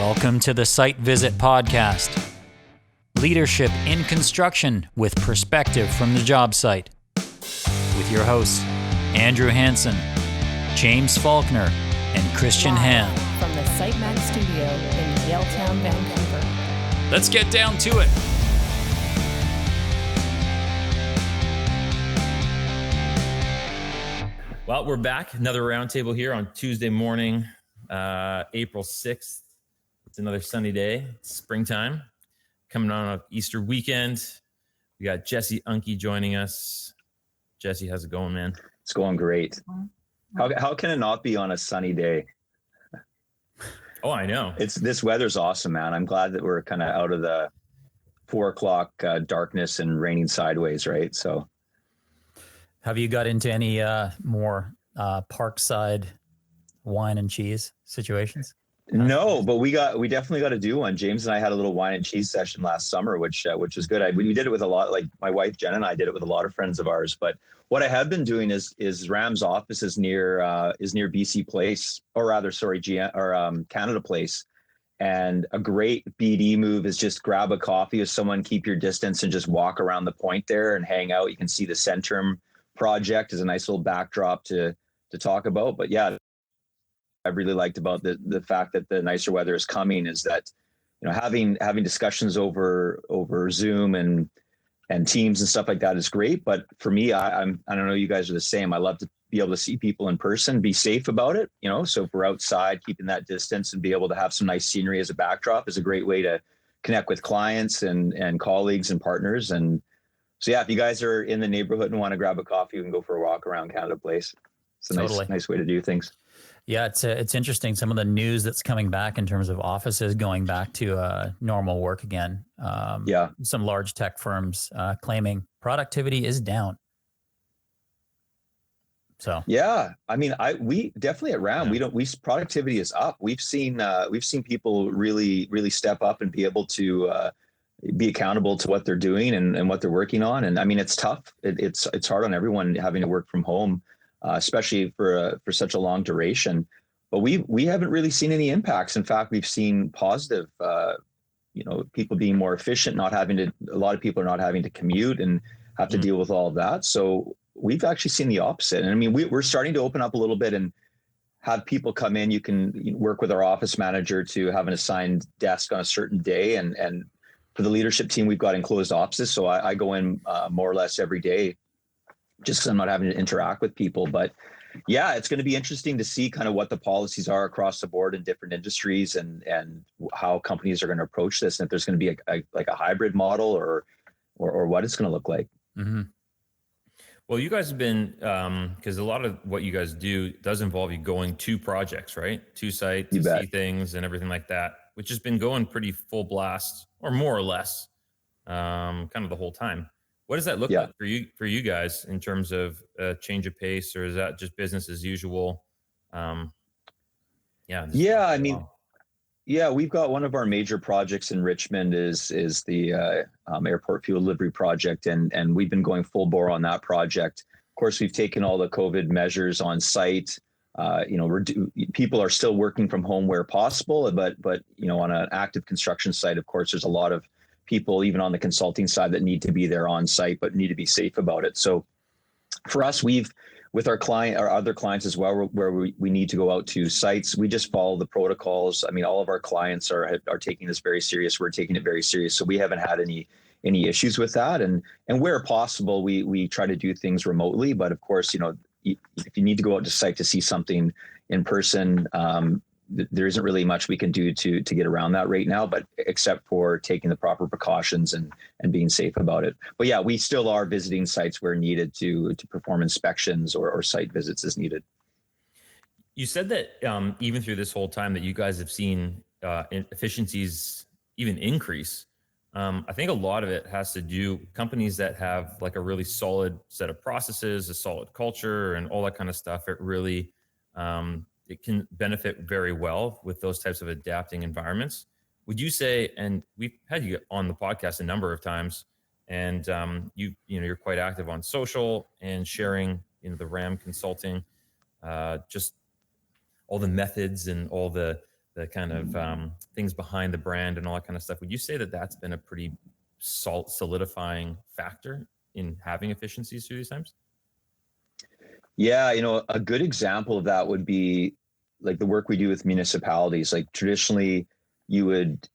Welcome to the Site Visit Podcast. Leadership in construction with perspective from the job site. With your hosts, Andrew Hansen, James Faulkner, and Christian Ham. From the Site Mag Studio in Yaletown, Vancouver. Let's get down to it. Well, we're back. Another roundtable here on Tuesday morning, April 6th. It's another sunny day. It's springtime. Coming on a Easter weekend. We got Jesse Unke joining us. Jesse, how's it going, man? It's going great. How can it not be on a sunny day? Oh, I know. This weather's awesome, man. I'm glad that we're kind of out of the 4 o'clock darkness and raining sideways, right? So, have you got into any more parkside wine and cheese situations? No, but we definitely got to do one. James and I had a little wine and cheese session last summer, which was good. We did it with a lot, like my wife Jen and I did it with a lot of friends of ours. But what I have been doing is Ram's office is near BC Place, or rather, sorry, Canada Place. And a great BD move is just grab a coffee with someone, keep your distance, and just walk around the point there and hang out. You can see the Centrum project is a nice little backdrop to talk about. But yeah, I really liked about the fact that the nicer weather is coming is that, you know, having discussions over Zoom and Teams and stuff like that is great. But for me, I don't know, you guys are the same. I love to be able to see people in person, be safe about it, you know. So if we're outside, keeping that distance and be able to have some nice scenery as a backdrop is a great way to connect with clients and colleagues and partners. And so, yeah, if you guys are in the neighborhood and want to grab a coffee, you can go for a walk around Canada Place. It's a nice way to do things. Yeah, it's interesting. Some of the news that's coming back in terms of offices going back to normal work again. Some large tech firms claiming productivity is down. So yeah, I mean, we definitely at RAM productivity is up. We've seen people really step up and be able to be accountable to what they're doing and what they're working on. And I mean, it's tough. It's hard on everyone having to work from home. Especially for such a long duration, but we haven't really seen any impacts. In fact, we've seen positive, people being more efficient, a lot of people are not having to commute and have to deal with all of that. So we've actually seen the opposite. And I mean, we're starting to open up a little bit and have people come in. You can work with our office manager to have an assigned desk on a certain day. And for the leadership team, we've got enclosed offices. So I go in more or less every day, just because I'm not having to interact with people. But yeah, it's going to be interesting to see kind of what the policies are across the board in different industries and how companies are going to approach this, and if there's going to be a hybrid model or what it's going to look like. Mm-hmm. Well, you guys have been, because a lot of what you guys do does involve you going to projects, right? To site, to see things and everything like that, which has been going pretty full blast or more or less kind of the whole time. What does that look like for you guys in terms of a change of pace, or is that just business as usual? We've got one of our major projects in Richmond is the airport fuel delivery project, and we've been going full bore on that project. Of course, we've taken all the COVID measures on site. People are still working from home where possible, but on an active construction site, of course, there's a lot of people, even on the consulting side, that need to be there on site, but need to be safe about it. So for us, with our other clients as well, where we need to go out to sites, we just follow the protocols. I mean, all of our clients are taking this very serious. We're taking it very serious. So we haven't had any issues with that. And where possible, we try to do things remotely. But of course, if you need to go out to site to see something in person, there isn't really much we can do to get around that right now, but except for taking the proper precautions and being safe about it. But yeah, we still are visiting sites where needed to perform inspections or site visits as needed. You said that even through this whole time that you guys have seen efficiencies even increase. I think a lot of it has to do companies that have like a really solid set of processes, a solid culture, and all that kind of stuff. It really it can benefit very well with those types of adapting environments. Would you say, and we've had you on the podcast a number of times, and you're quite active on social and sharing the RAM consulting, just all the methods and all the the kind of things behind the brand and all that kind of stuff. Would you say that that's been a pretty solidifying factor in having efficiencies through these times? Yeah, a good example of that would be like the work we do with municipalities. Like traditionally, you would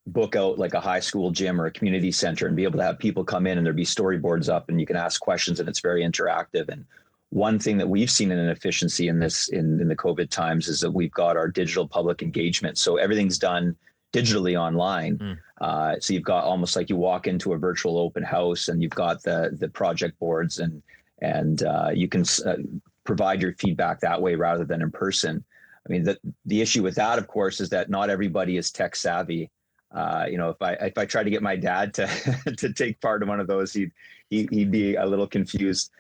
book out like a high school gym or a community center and be able to have people come in and there'd be storyboards up and you can ask questions and it's very interactive. And one thing that we've seen in an efficiency in this in the COVID times is that we've got our digital public engagement. So everything's done digitally online. So you've got almost like you walk into a virtual open house and you've got the project boards and you can provide your feedback that way rather than in person. I mean, the issue with that, of course, is that not everybody is tech savvy. If I try to get my dad to to take part in one of those, he'd be a little confused.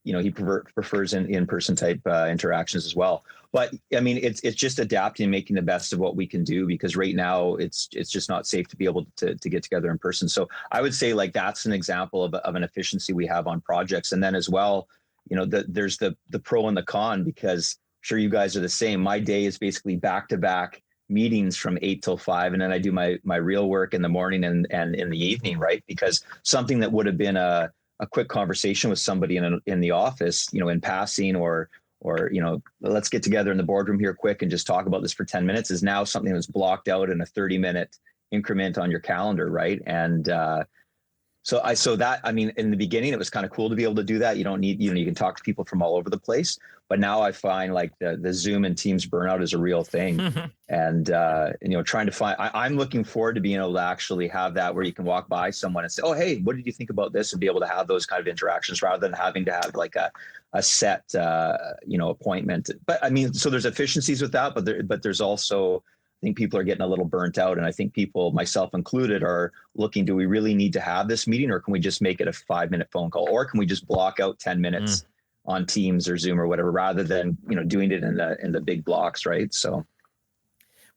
He prefers in-person type interactions as well. But I mean, it's just adapting and making the best of what we can do, because right now it's just not safe to be able to get together in person. So I would say like that's an example of an efficiency we have on projects. And then as well, there's the pro and the con, because I'm sure you guys are the same. My day is basically back-to-back meetings from 8 till 5, and then I do my real work in the morning and in the evening, right? Because something that would have been a quick conversation with somebody in the office, in passing, or let's get together in the boardroom here quick and just talk about this for 10 minutes, is now something that's blocked out in a 30-minute increment on your calendar, right? And so that, I mean, in the beginning, it was kind of cool to be able to do that. You don't need, you can talk to people from all over the place. But now I find like the Zoom and Teams burnout is a real thing. And, trying to find, I'm looking forward to being able to actually have that where you can walk by someone and say, oh, hey, what did you think about this? And be able to have those kind of interactions rather than having to have like a set, appointment. But I mean, so there's efficiencies with that, but there's also, I think people are getting a little burnt out. And I think people, myself included, are looking, do we really need to have this meeting, or can we just make it a 5-minute phone call? Or can we just block out 10 minutes on Teams or Zoom or whatever, rather than, doing it in the big blocks, right? So.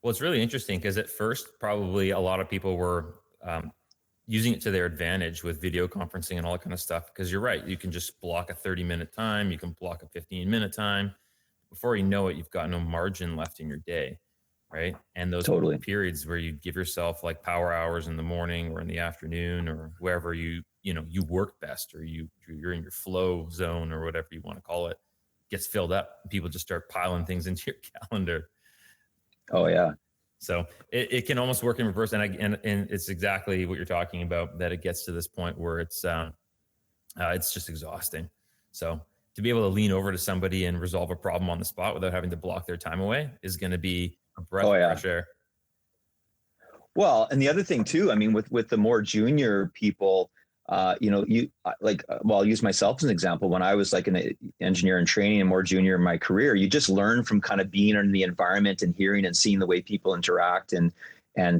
Well, it's really interesting because at first, probably a lot of people were using it to their advantage with video conferencing and all that kind of stuff. Because you're right, you can just block a 30-minute time, you can block a 15-minute time. Before you know it, you've got no margin left in your day, right? And those periods where you give yourself like power hours in the morning or in the afternoon or wherever you work best, or you're in your flow zone or whatever you want to call it, gets filled up. People just start piling things into your calendar. Oh yeah. So it can almost work in reverse. And it's exactly what you're talking about, that it gets to this point where it's just exhausting. So to be able to lean over to somebody and resolve a problem on the spot without having to block their time away is going to be a breath of fresh air. Well, and the other thing too, I mean, with the more junior people, I'll use myself as an example. When I was like an engineer in training and more junior in my career, you just learn from kind of being in the environment and hearing and seeing the way people interact and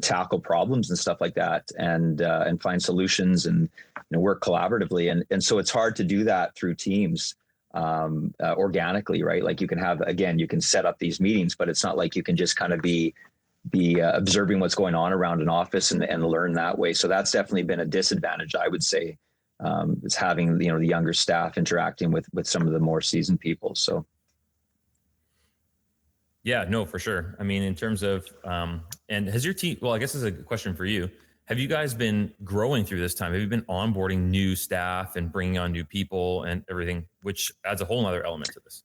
tackle problems and stuff like that, and find solutions and work collaboratively. And so it's hard to do that through Teams organically, right? Like you can set up these meetings, but it's not like you can just kind of be observing what's going on around an office and learn that way. So that's definitely been a disadvantage, I would say, is having the younger staff interacting with some of the more seasoned people. So yeah, no, for sure. I mean, in terms of and has your team, well, I guess this is a question for you. Have you guys been growing through this time? Have you been onboarding new staff and bringing on new people and everything, which adds a whole nother element to this?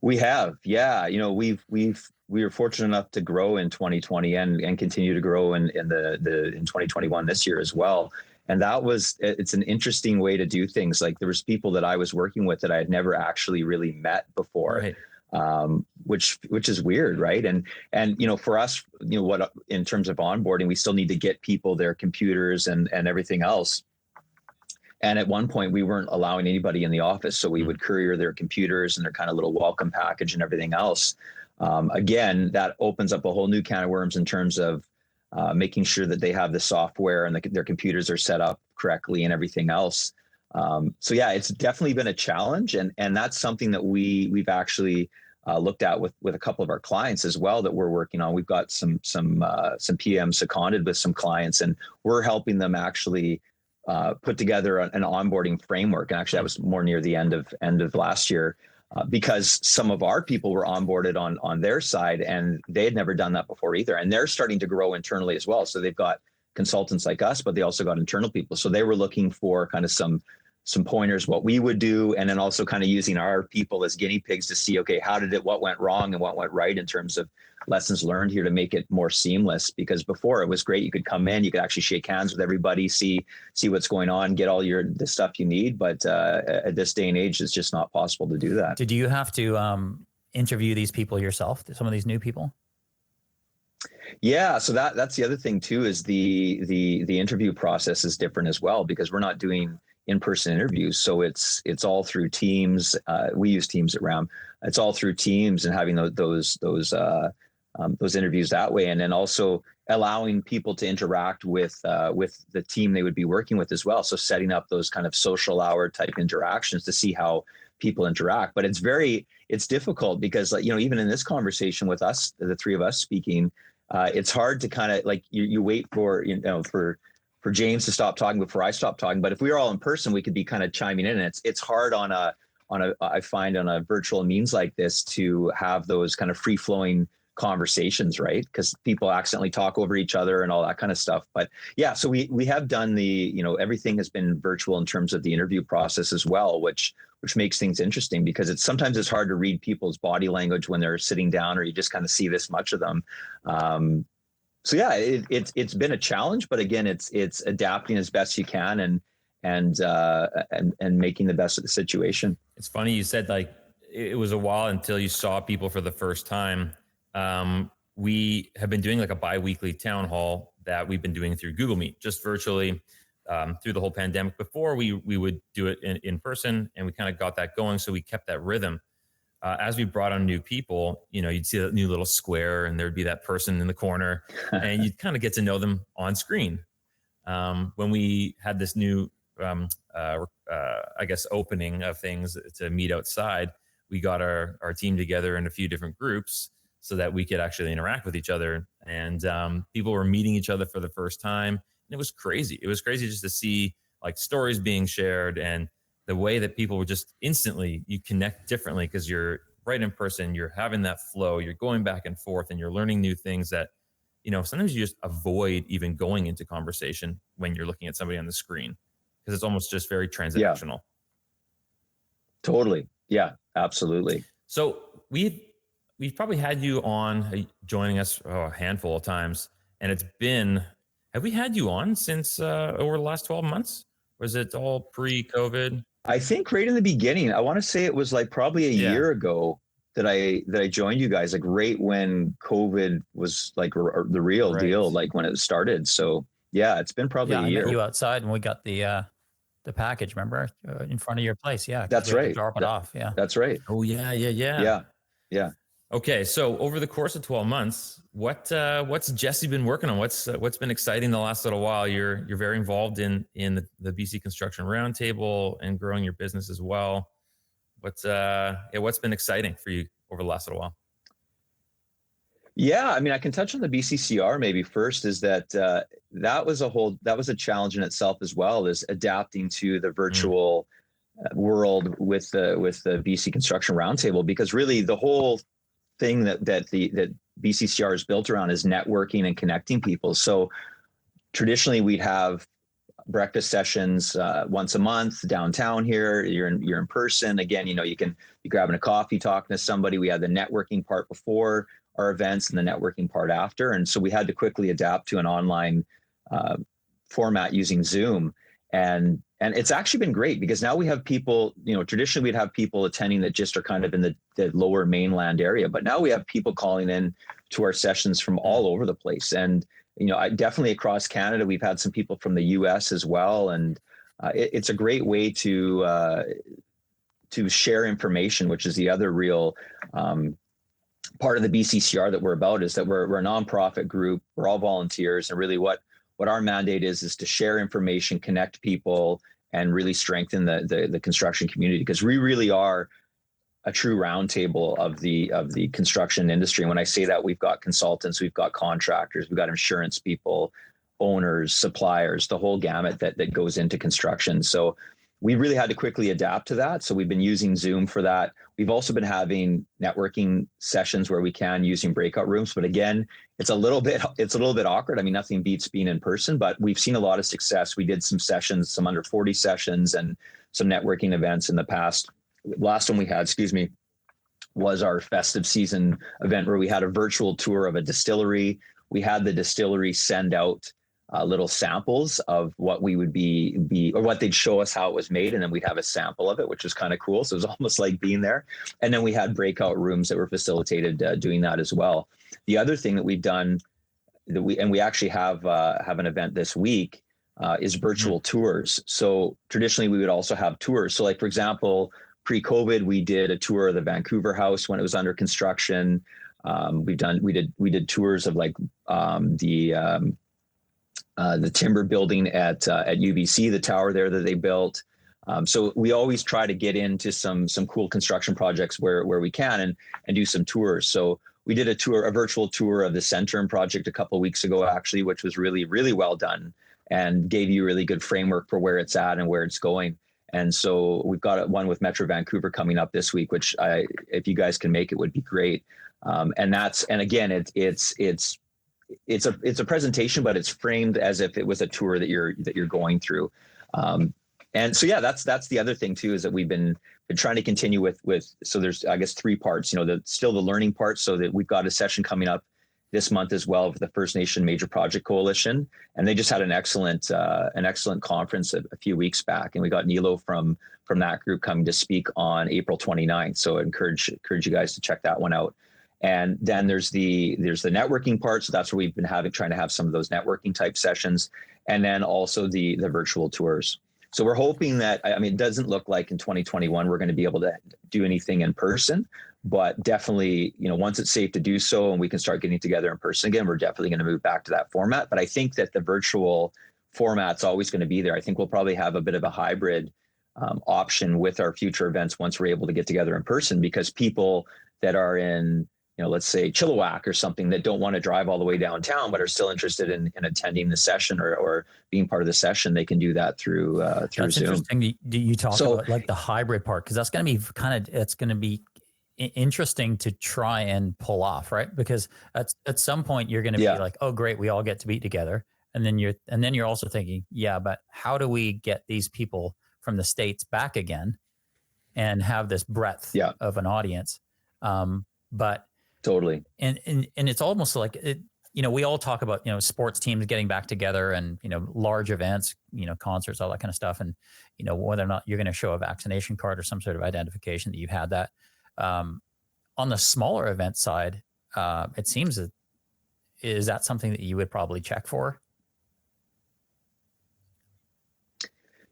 We have, yeah. We were fortunate enough to grow in 2020 and continue to grow in 2021 this year as well. And it's an interesting way to do things. Like there was people that I was working with that I had never actually really met before, right. Which is weird, right? And for us, what in terms of onboarding, we still need to get people their computers and everything else. And at one point, we weren't allowing anybody in the office, so we would courier their computers and their kind of little welcome package and everything else. Again, that opens up a whole new can of worms in terms of making sure that they have the software and their computers are set up correctly and everything else. So yeah, it's definitely been a challenge, and that's something that we've actually looked at with a couple of our clients as well that we're working on. We've got some PMs seconded with some clients, and we're helping them actually put together an onboarding framework. And actually, that was more near the end of last year. because some of our people were onboarded on their side, and they had never done that before either. And they're starting to grow internally as well. So they've got consultants like us, but they also got internal people. So they were looking for kind of some pointers, what we would do, and then also kind of using our people as guinea pigs to see, okay, what went wrong and what went right in terms of lessons learned here to make it more seamless. Because before, it was great, you could come in, you could actually shake hands with everybody, see what's going on, get all the stuff you need. But at this day and age, it's just not possible to do that. Did you have to interview these people yourself, some of these new people? Yeah, so that's the other thing too, is the interview process is different as well, because we're not doing in-person interviews. So it's all through Teams. We use Teams at RAM. It's all through Teams and having those interviews that way, and then also allowing people to interact with the team they would be working with as well. So setting up those kind of social hour type interactions to see how people interact. But it's difficult because, like, even in this conversation with us, the three of us speaking, it's hard to kind of like you wait for for James to stop talking before I stop talking. But if we were all in person, we could be kind of chiming in, and it's hard I find on a virtual means like this to have those kind of free flowing conversations, right? Because people accidentally talk over each other and all that kind of stuff. But yeah, so we have done everything has been virtual in terms of the interview process as well, which makes things interesting, because sometimes it's hard to read people's body language when they're sitting down, or you just kind of see this much of them. So yeah, it's been a challenge, but again, it's adapting as best you can and making the best of the situation. It's funny you said like it was a while until you saw people for the first time. We have been doing like a bi-weekly town hall that we've been doing through Google Meet, just virtually through the whole pandemic. Before we would do it in person, and we kind of got that going, so we kept that rhythm. As we brought on new people, you'd see that new little square, and there'd be that person in the corner, and you'd kind of get to know them on screen. When we had this new, I guess, opening of things to meet outside, we got our team together in a few different groups so that we could actually interact with each other. And people were meeting each other for the first time. And it was crazy. It was crazy just to see like stories being shared, and the way that people were just instantly, you connect differently because you're right in person, you're having that flow, you're going back and forth, and you're learning new things that, sometimes you just avoid even going into conversation when you're looking at somebody on the screen, because it's almost just very transactional. Yeah. Totally. Yeah, absolutely. So we've probably had you on joining us a handful of times, and have we had you on since over the last 12 months? Or is it all pre-COVID? I think right in the beginning, I want to say it was like probably a year ago that I joined you guys, like right when COVID was like the real deal, like when it started. So yeah, it's been probably a year. I met you outside and we got the package, remember, in front of your place. Yeah. That's right. Drop it off. Yeah. That's right. Oh yeah. Yeah. Okay. So over the course of 12 months, what's Jesse been working on? What's been exciting the last little while? You're very involved in the BC Construction Roundtable and growing your business as well. What's been exciting for you over the last little while? Yeah, I mean, I can touch on the BCCR maybe first. Is that that was a challenge in itself as well, is adapting to the virtual world with the BC Construction Roundtable, because really the whole thing that BCCR is built around is networking and connecting people. So traditionally we'd have breakfast sessions once a month downtown here. You're in person. Again, you're grabbing a coffee, talking to somebody. We had the networking part before our events and the networking part after. And so we had to quickly adapt to an online format using Zoom. And it's actually been great, because now we have people, traditionally we'd have people attending that just are kind of in the lower mainland area, but now we have people calling in to our sessions from all over the place. And, definitely across Canada, we've had some people from the US as well. And it's a great way to share information, which is the other real part of the BCCR that we're about, is that we're a nonprofit group. We're all volunteers. And really what our mandate is to share information, connect people, and really strengthen the construction community, because we really are a true roundtable of the construction industry. And when I say that, we've got consultants, we've got contractors, we've got insurance people, owners, suppliers, the whole gamut that goes into construction. So we really had to quickly adapt to that. So we've been using Zoom for that. We've also been having networking sessions where we can using breakout rooms. But again, it's a little bit awkward. I mean, nothing beats being in person, but we've seen a lot of success. We did some sessions, some under 40 sessions and some networking events in the past. Last one we had, was our festive season event where we had a virtual tour of a distillery. We had the distillery send out little samples of what we would be, or what they'd show us how it was made. And then we'd have a sample of it, which was kind of cool. So it was almost like being there. And then we had breakout rooms that were facilitated doing that as well. The other thing that we've done we actually have an event this week is virtual tours. So traditionally we would also have tours. So like, for example, pre-COVID, we did a tour of the Vancouver house when it was under construction. We did tours of like the timber building at UBC, the tower there that they built. So we always try to get into some cool construction projects where we can and do some tours. So we did a virtual tour of the Centerm project a couple of weeks ago, actually, which was really, really well done and gave you a really good framework for where it's at and where it's going. And so we've got one with Metro Vancouver coming up this week, which if you guys can make it, would be great. And again, it's a presentation, but it's framed as if it was a tour that you're going through. And so, yeah, that's the other thing too, is that we've been trying to continue with, so there's, I guess, 3 parts, still the learning part. So that we've got a session coming up this month as well for the First Nation Major Project Coalition. And they just had an excellent conference a few weeks back. And we got Nilo from that group coming to speak on April 29th. So I encourage you guys to check that one out. And then there's the networking part. So that's where we've been trying to have some of those networking type sessions. And then also the virtual tours. So we're hoping that, it doesn't look like in 2021, we're going to be able to do anything in person, but definitely, once it's safe to do so and we can start getting together in person again, we're definitely going to move back to that format. But I think that the virtual format's always going to be there. I think we'll probably have a bit of a hybrid option with our future events once we're able to get together in person, because people that are in, let's say Chilliwack or something, that don't want to drive all the way downtown, but are still interested in attending the session or being part of the session, they can do that through That's Zoom. Interesting. You talk about like the hybrid part, because that's going to be interesting to try and pull off, right? Because at some point you're going to be like, oh, great, we all get to be together, and then you're also thinking, yeah, but how do we get these people from the States back again and have this breadth of an audience? But totally. And it's almost like it, we all talk about, sports teams getting back together and, large events, concerts, all that kind of stuff. And, whether or not you're going to show a vaccination card or some sort of identification that you've had that. On the smaller event side, it seems is that something that you would probably check for?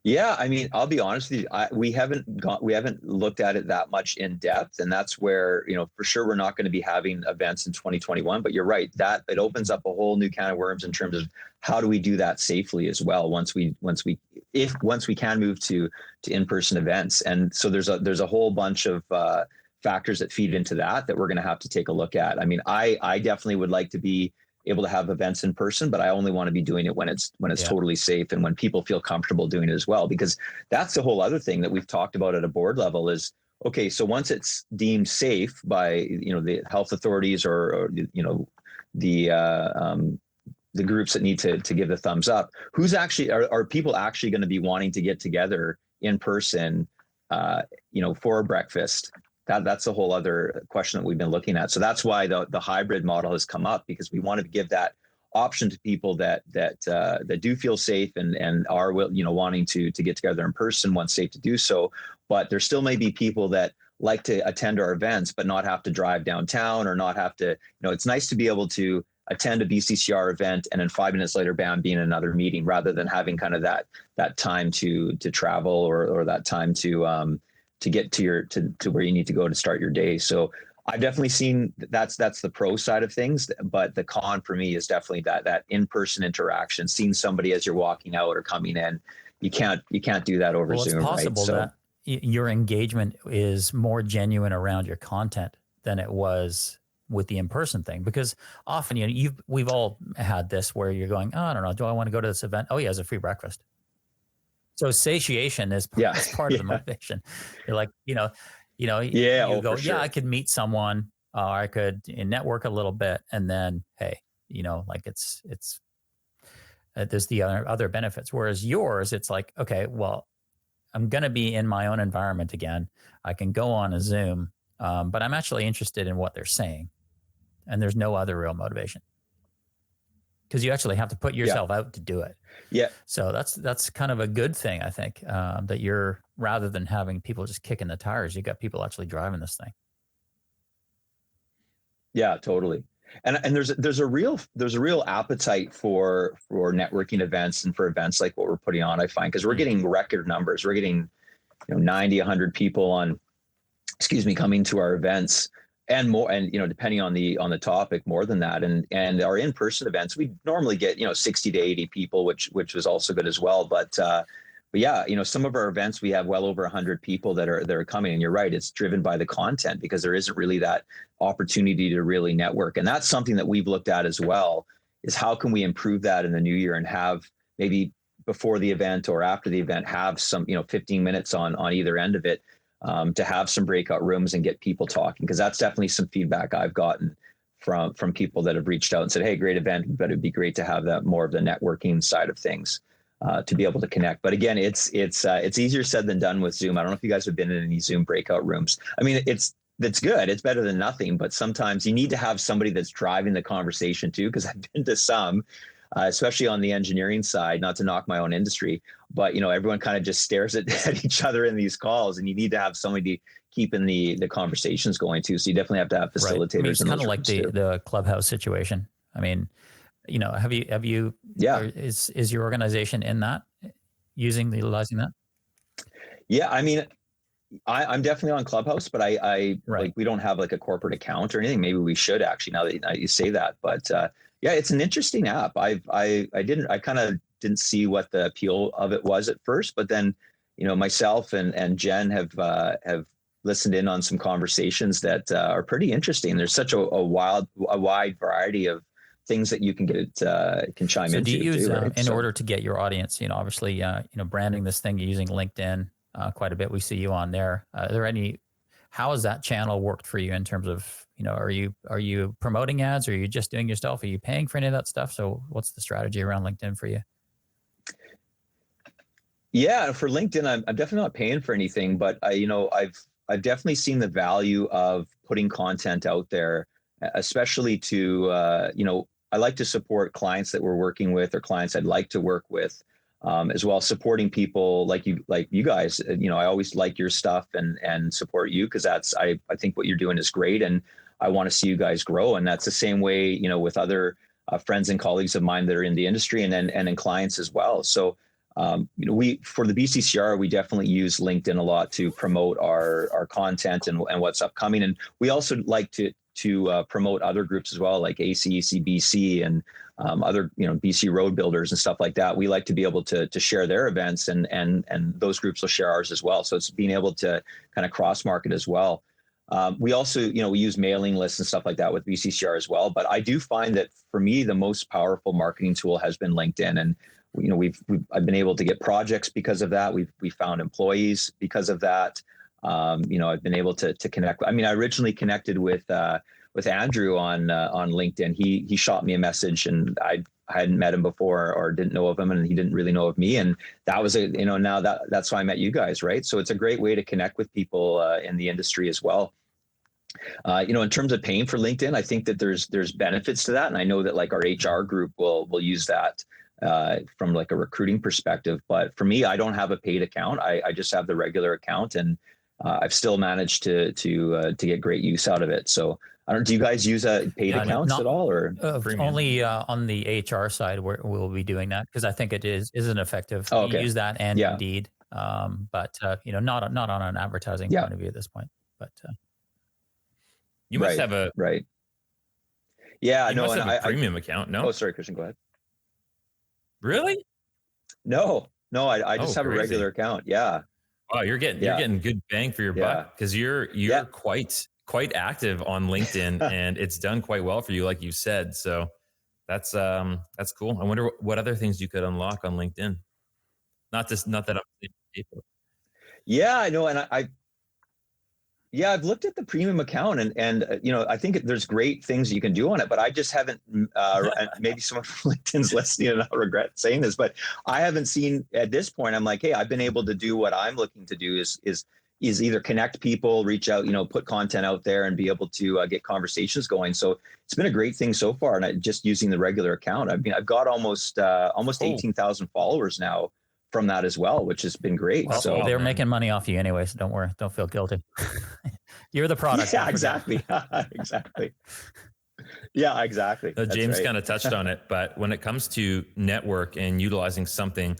Yeah, I'll be honest with you. We haven't looked at it that much in depth, and that's where, for sure we're not going to be having events in 2021. But you're right, that it opens up a whole new can of worms in terms of how do we do that safely as well once we can move to in-person events. And so there's a whole bunch of factors that feed into that we're going to have to take a look at. I definitely would like to be able to have events in person, but I only want to be doing it when it's totally safe and when people feel comfortable doing it as well, because that's the whole other thing that we've talked about at a board level is, okay, so once it's deemed safe by, the health authorities or the groups that need to give the thumbs up, who's actually, are people actually going to be wanting to get together in person, for a breakfast? That's a whole other question that we've been looking at. So that's why the hybrid model has come up, because we wanted to give that option to people that do feel safe and are wanting to get together in person once safe to do so. But there still may be people that like to attend our events but not have to drive downtown or not have to. It's nice to be able to attend a BCCR event and then 5 minutes later, bam, be in another meeting, rather than having kind of that time to travel or that time to get to where you need to go to start your day. So I've definitely seen that's the pro side of things, but the con for me is definitely that in-person interaction, seeing somebody as you're walking out or coming in. You can't do that over Zoom. It's possible, right? that your engagement is more genuine around your content than it was with the in-person thing, because often, we've all had this where you're going, oh, I don't know, do I want to go to this event? Oh yeah, it's a free breakfast. So satiation is Yeah. part of the motivation. You're like, Yeah. you go, For sure. I could meet someone, I could network a little bit, and then, hey, like it's there's the other benefits. Whereas yours, it's like, okay, well, I'm going to be in my own environment again. I can go on a Zoom, but I'm actually interested in what they're saying, and there's no other real motivation because you actually have to put yourself out to do it. Yeah. So that's kind of a good thing, I think, that you're, rather than having people just kicking the tires, you got people actually driving this thing. Yeah, totally. And there's a real appetite for networking events and for events like what we're putting on, I find, because we're getting record numbers. We're getting 90, 100 people coming to our events, and more, and depending on the topic, more than that. And our in-person events, we normally get 60 to 80 people, which was also good as well. But yeah, some of our events, we have well over 100 people that are coming. And you're right, it's driven by the content, because there isn't really that opportunity to really network. And that's something that we've looked at as well, is how can we improve that in the new year and have maybe before the event or after the event, have some 15 minutes on either end of it, to have some breakout rooms and get people talking. Because that's definitely some feedback I've gotten from people that have reached out and said, hey, great event, but it'd be great to have that more of the networking side of things. To be able to connect. But again, it's easier said than done with Zoom. I don't know if you guys have been in any Zoom breakout rooms. I mean, it's good. It's better than nothing, but sometimes you need to have somebody that's driving the conversation too, because I've been to some, especially on the engineering side, not to knock my own industry, but everyone kind of just stares at each other in these calls, and you need to have somebody keeping the conversations going too. So you definitely have to have facilitators. Right. I mean, it's kind of like the Clubhouse situation. I mean, have you, yeah, is your organization in that, utilizing that? Yeah. I mean, I'm definitely on Clubhouse, but I right. like, we don't have like a corporate account or anything. Maybe we should actually, now that you say that, but yeah, it's an interesting app. I kind of didn't see what the appeal of it was at first, but then, myself and Jen have listened in on some conversations that are pretty interesting. There's such a wide variety of things that you can can chime into. So do you use, too, right? in order to get your audience, obviously, branding this thing, you're using LinkedIn quite a bit. We see you on there. How has that channel worked for you in terms of, are you promoting ads, or are you just doing yourself? Are you paying for any of that stuff? So what's the strategy around LinkedIn for you? Yeah, for LinkedIn, I'm definitely not paying for anything, but I've definitely seen the value of putting content out there, especially to, I like to support clients that we're working with, or clients I'd like to work with, as well, supporting people like you guys. I always like your stuff and support you, because I think what you're doing is great, and I want to see you guys grow. And that's the same way, with other friends and colleagues of mine that are in the industry, and in clients as well. So, we, for the BCCR, we definitely use LinkedIn a lot to promote our content and what's upcoming. And we also like to promote other groups as well, like ACEC BC and other, BC road builders and stuff like that. We like to be able to share their events, and those groups will share ours as well. So it's being able to kind of cross market as well. We also, we use mailing lists and stuff like that with BCCR as well. But I do find that for me, the most powerful marketing tool has been LinkedIn. And I've been able to get projects because of that. We found employees because of that. I've been able to connect. I mean, I originally connected with Andrew on LinkedIn. He shot me a message, and I hadn't met him before or didn't know of him, and he didn't really know of me. And that was now that's why I met you guys, right? So it's a great way to connect with people in the industry as well. In terms of paying for LinkedIn, I think that there's benefits to that, and I know that like our HR group will use that from like a recruiting perspective. But for me, I don't have a paid account. I just have the regular account, and I've still managed to get great use out of it. So do you guys use paid accounts at all, or only on the HR side where we'll be doing that, because I think it isn't effective. Oh, okay. We use that and Indeed, but not on an advertising point of view at this point. But you must have a right. Yeah, you must have a premium account. No. Oh, sorry, Christian, go ahead. Really? No, I just have a regular account. Yeah. Oh, you're getting good bang for your buck, because you're quite active on LinkedIn and it's done quite well for you, like you said. So that's cool. I wonder what other things you could unlock on LinkedIn. Not that I'm saying people. Yeah, I know. And yeah, I've looked at the premium account and you know, I think there's great things you can do on it, but I just haven't, maybe someone from LinkedIn's listening and I'll regret saying this, but I haven't seen at this point, I'm like, hey, I've been able to do what I'm looking to do is either connect people, reach out, you know, put content out there and be able to get conversations going. So it's been a great thing so far. And just using the regular account, I've got almost 18,000 followers now from that as well, which has been great. Well, so they're making money off you anyway, so don't worry. Don't feel guilty. You're the product. Yeah, exactly. Exactly. Yeah, exactly. So James right. kind of touched on it, but when it comes to network and utilizing something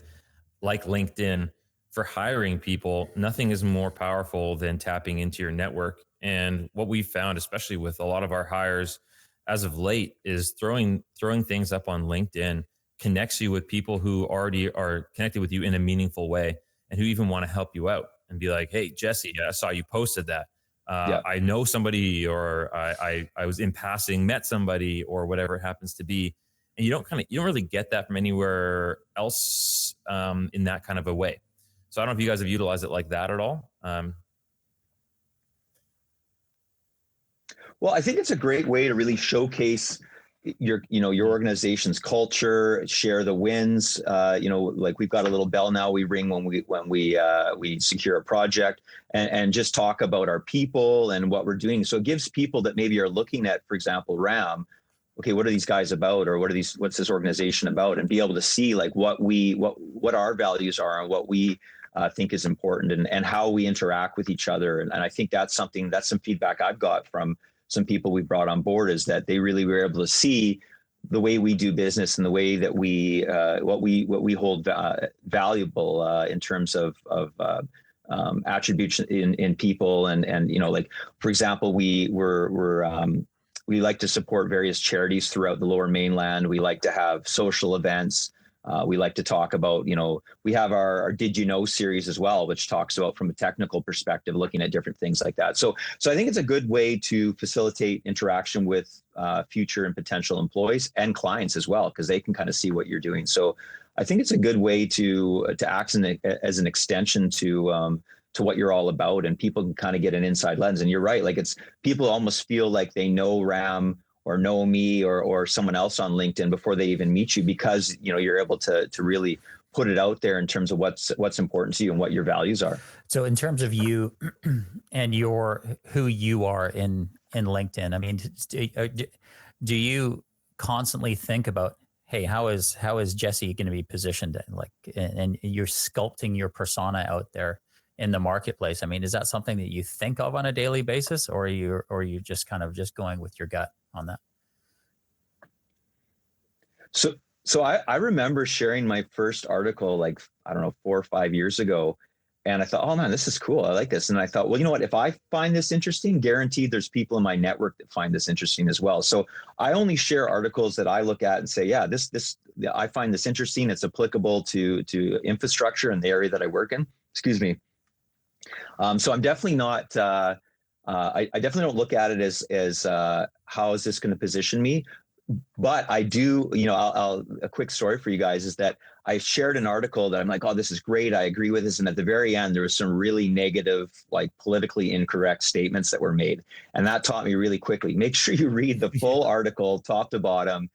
like LinkedIn for hiring people, nothing is more powerful than tapping into your network. And what we've found, especially with a lot of our hires as of late, is throwing things up on LinkedIn connects you with people who already are connected with you in a meaningful way and who even want to help you out and be like, hey, Jesse, I saw you posted that. I know somebody, or I was in passing, met somebody, or whatever it happens to be. And you don't really get that from anywhere else in that kind of a way. So I don't know if you guys have utilized it like that at all. Well, I think it's a great way to really showcase your organization's culture, share the wins. Like we've got a little bell now we ring when we secure a project, and just talk about our people and what we're doing. So it gives people that maybe are looking at, for example, RAM, okay, what are these guys about, or what's this organization about, and be able to see like what our values are and what we think is important, and how we interact with each other. And I think that's some feedback I've got from some people we brought on board, is that they really were able to see the way we do business and the way that we what we hold valuable in terms of attributes in people, and like, for example, we like to support various charities throughout the Lower Mainland. We like to have social events. We like to talk about, we have our Did You Know series as well, which talks about from a technical perspective, looking at different things like that. So I think it's a good way to facilitate interaction with future and potential employees and clients as well, because they can kind of see what you're doing. So I think it's a good way to act as an extension to what you're all about, and people can kind of get an inside lens. And you're right, like people almost feel like they know RAM or know me or someone else on LinkedIn before they even meet you, because you're able to really put it out there in terms of what's important to you and what your values are. So in terms of you and who you are in LinkedIn, I mean, do you constantly think about, hey, how is Jesse going to be positioned? And you're sculpting your persona out there in the marketplace. I mean, is that something that you think of on a daily basis, or are you just kind of just going with your gut on that? So I remember sharing my first article, like, I don't know, 4 or 5 years ago. And I thought, oh man, this is cool. I like this. And I thought, well, you know what, if I find this interesting, guaranteed there's people in my network that find this interesting as well. So I only share articles that I look at and say, yeah, this I find this interesting. It's applicable to infrastructure in the area that I work in. Excuse me. So I'm definitely not, I definitely don't look at it as how is this going to position me? But I do, a quick story for you guys is that I shared an article that I'm like, oh, this is great. I agree with this. And at the very end, there was some really negative, like politically incorrect statements that were made. And that taught me really quickly, make sure you read the full article top to bottom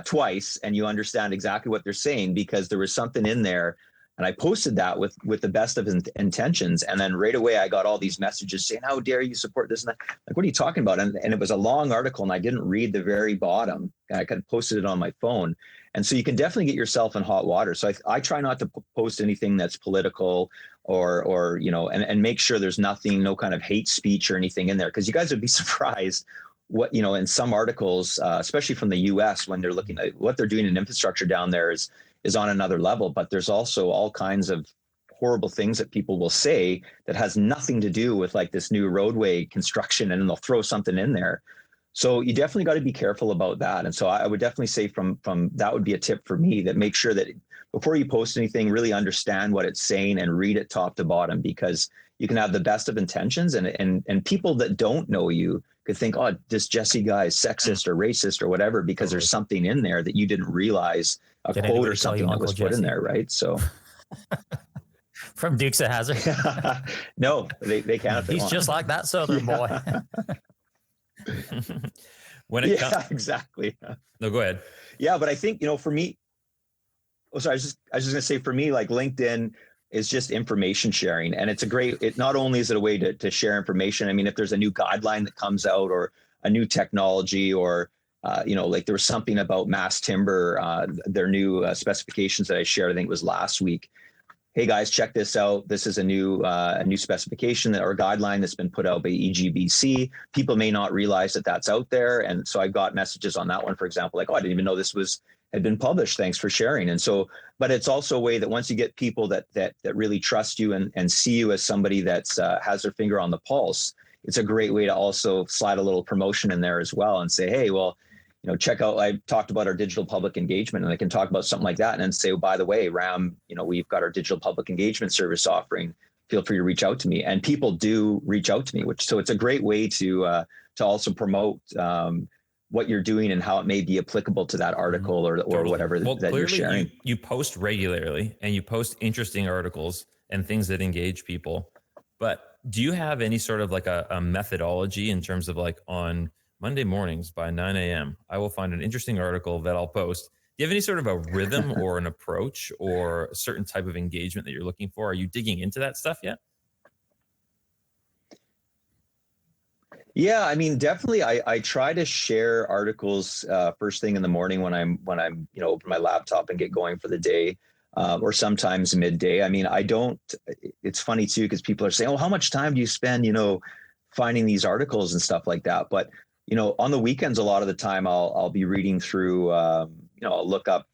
twice, and you understand exactly what they're saying, because there was something in there. And I posted that with the best of intentions. And then right away, I got all these messages saying, how dare you support this and that? Like, what are you talking about? And it was a long article, and I didn't read the very bottom. I kind of posted it on my phone. And so you can definitely get yourself in hot water. So I try not to post anything that's political or and make sure there's no kind of hate speech or anything in there, because you guys would be surprised what, in some articles, especially from the US, when they're looking at what they're doing in infrastructure down there is on another level. But there's also all kinds of horrible things that people will say that has nothing to do with like this new roadway construction, and then they'll throw something in there. So you definitely got to be careful about that. And so I would definitely say from that would be a tip for me, that make sure that before you post anything, really understand what it's saying and read it top to bottom, because you can have the best of intentions and people that don't know you could think, oh, this Jesse guy is sexist or racist or whatever, because there's something in there that you didn't realize, a quote or something that was put in there, right? So From Dukes of Hazzard. No, they can if they He's want. just like that Southern boy. When it comes, exactly. no, go ahead. Yeah, but I think, for me, I was just gonna say, for me, like, LinkedIn is just information sharing, and it not only is it a way to share information. I mean, if there's a new guideline that comes out, or a new technology, or like there was something about mass timber, their new specifications that I shared, I think it was last week. Hey guys, check this out. This is a new specification or guideline that's been put out by EGBC. People may not realize that that's out there, and so I got messages on that one, for example, like, oh, I didn't even know this had been published. Thanks for sharing. And so, but it's also a way that once you get people that really trust you and see you as somebody that's has their finger on the pulse, it's a great way to also slide a little promotion in there as well and say, hey, well, check out, I talked about our digital public engagement, and I can talk about something like that and then say, oh, by the way, RAM, we've got our digital public engagement service offering. Feel free to reach out to me. And people do reach out to me, so it's a great way to also promote what you're doing and how it may be applicable to that article or totally. Whatever that you're sharing. You post regularly, and you post interesting articles and things that engage people. But do you have any sort of like a methodology in terms of, like, on Monday mornings by 9 a.m., I will find an interesting article that I'll post? Do you have any sort of a rhythm or an approach or a certain type of engagement that you're looking for? Are you digging into that stuff yet? Yeah, I mean, definitely. I try to share articles first thing in the morning when I'm open my laptop and get going for the day, or sometimes midday. I mean, it's funny too, because people are saying, oh, how much time do you spend, finding these articles and stuff like that? But on the weekends, a lot of the time I'll be reading through, I'll look up,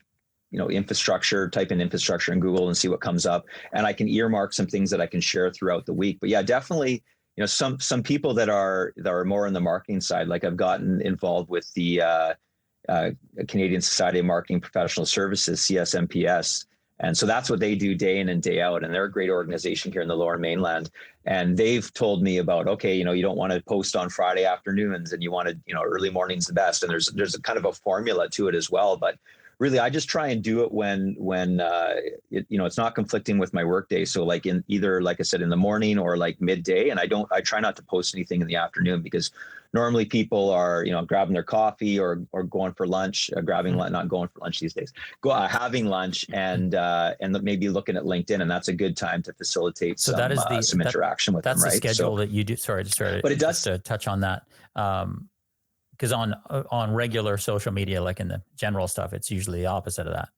infrastructure, type in infrastructure in Google and see what comes up. And I can earmark some things that I can share throughout the week. But yeah, definitely, some people that are more on the marketing side, like I've gotten involved with the Canadian Society of Marketing Professional Services, CSMPS. And so that's what they do day in and day out. And they're a great organization here in the Lower Mainland. And they've told me about, okay, you don't want to post on Friday afternoons, and you want to, early morning's the best. And there's a kind of a formula to it as well. But really, I just try and do it when it's not conflicting with my workday. So like in either, like I said, in the morning or like midday. And I try not to post anything in the afternoon, because normally people are, grabbing their coffee or going for lunch, not going for lunch these days, having lunch and maybe looking at LinkedIn, and that's a good time to facilitate some interaction with them, right? That's the schedule that you do. Sorry, but it does to touch on that. Because on regular social media, like in the general stuff, it's usually the opposite of that.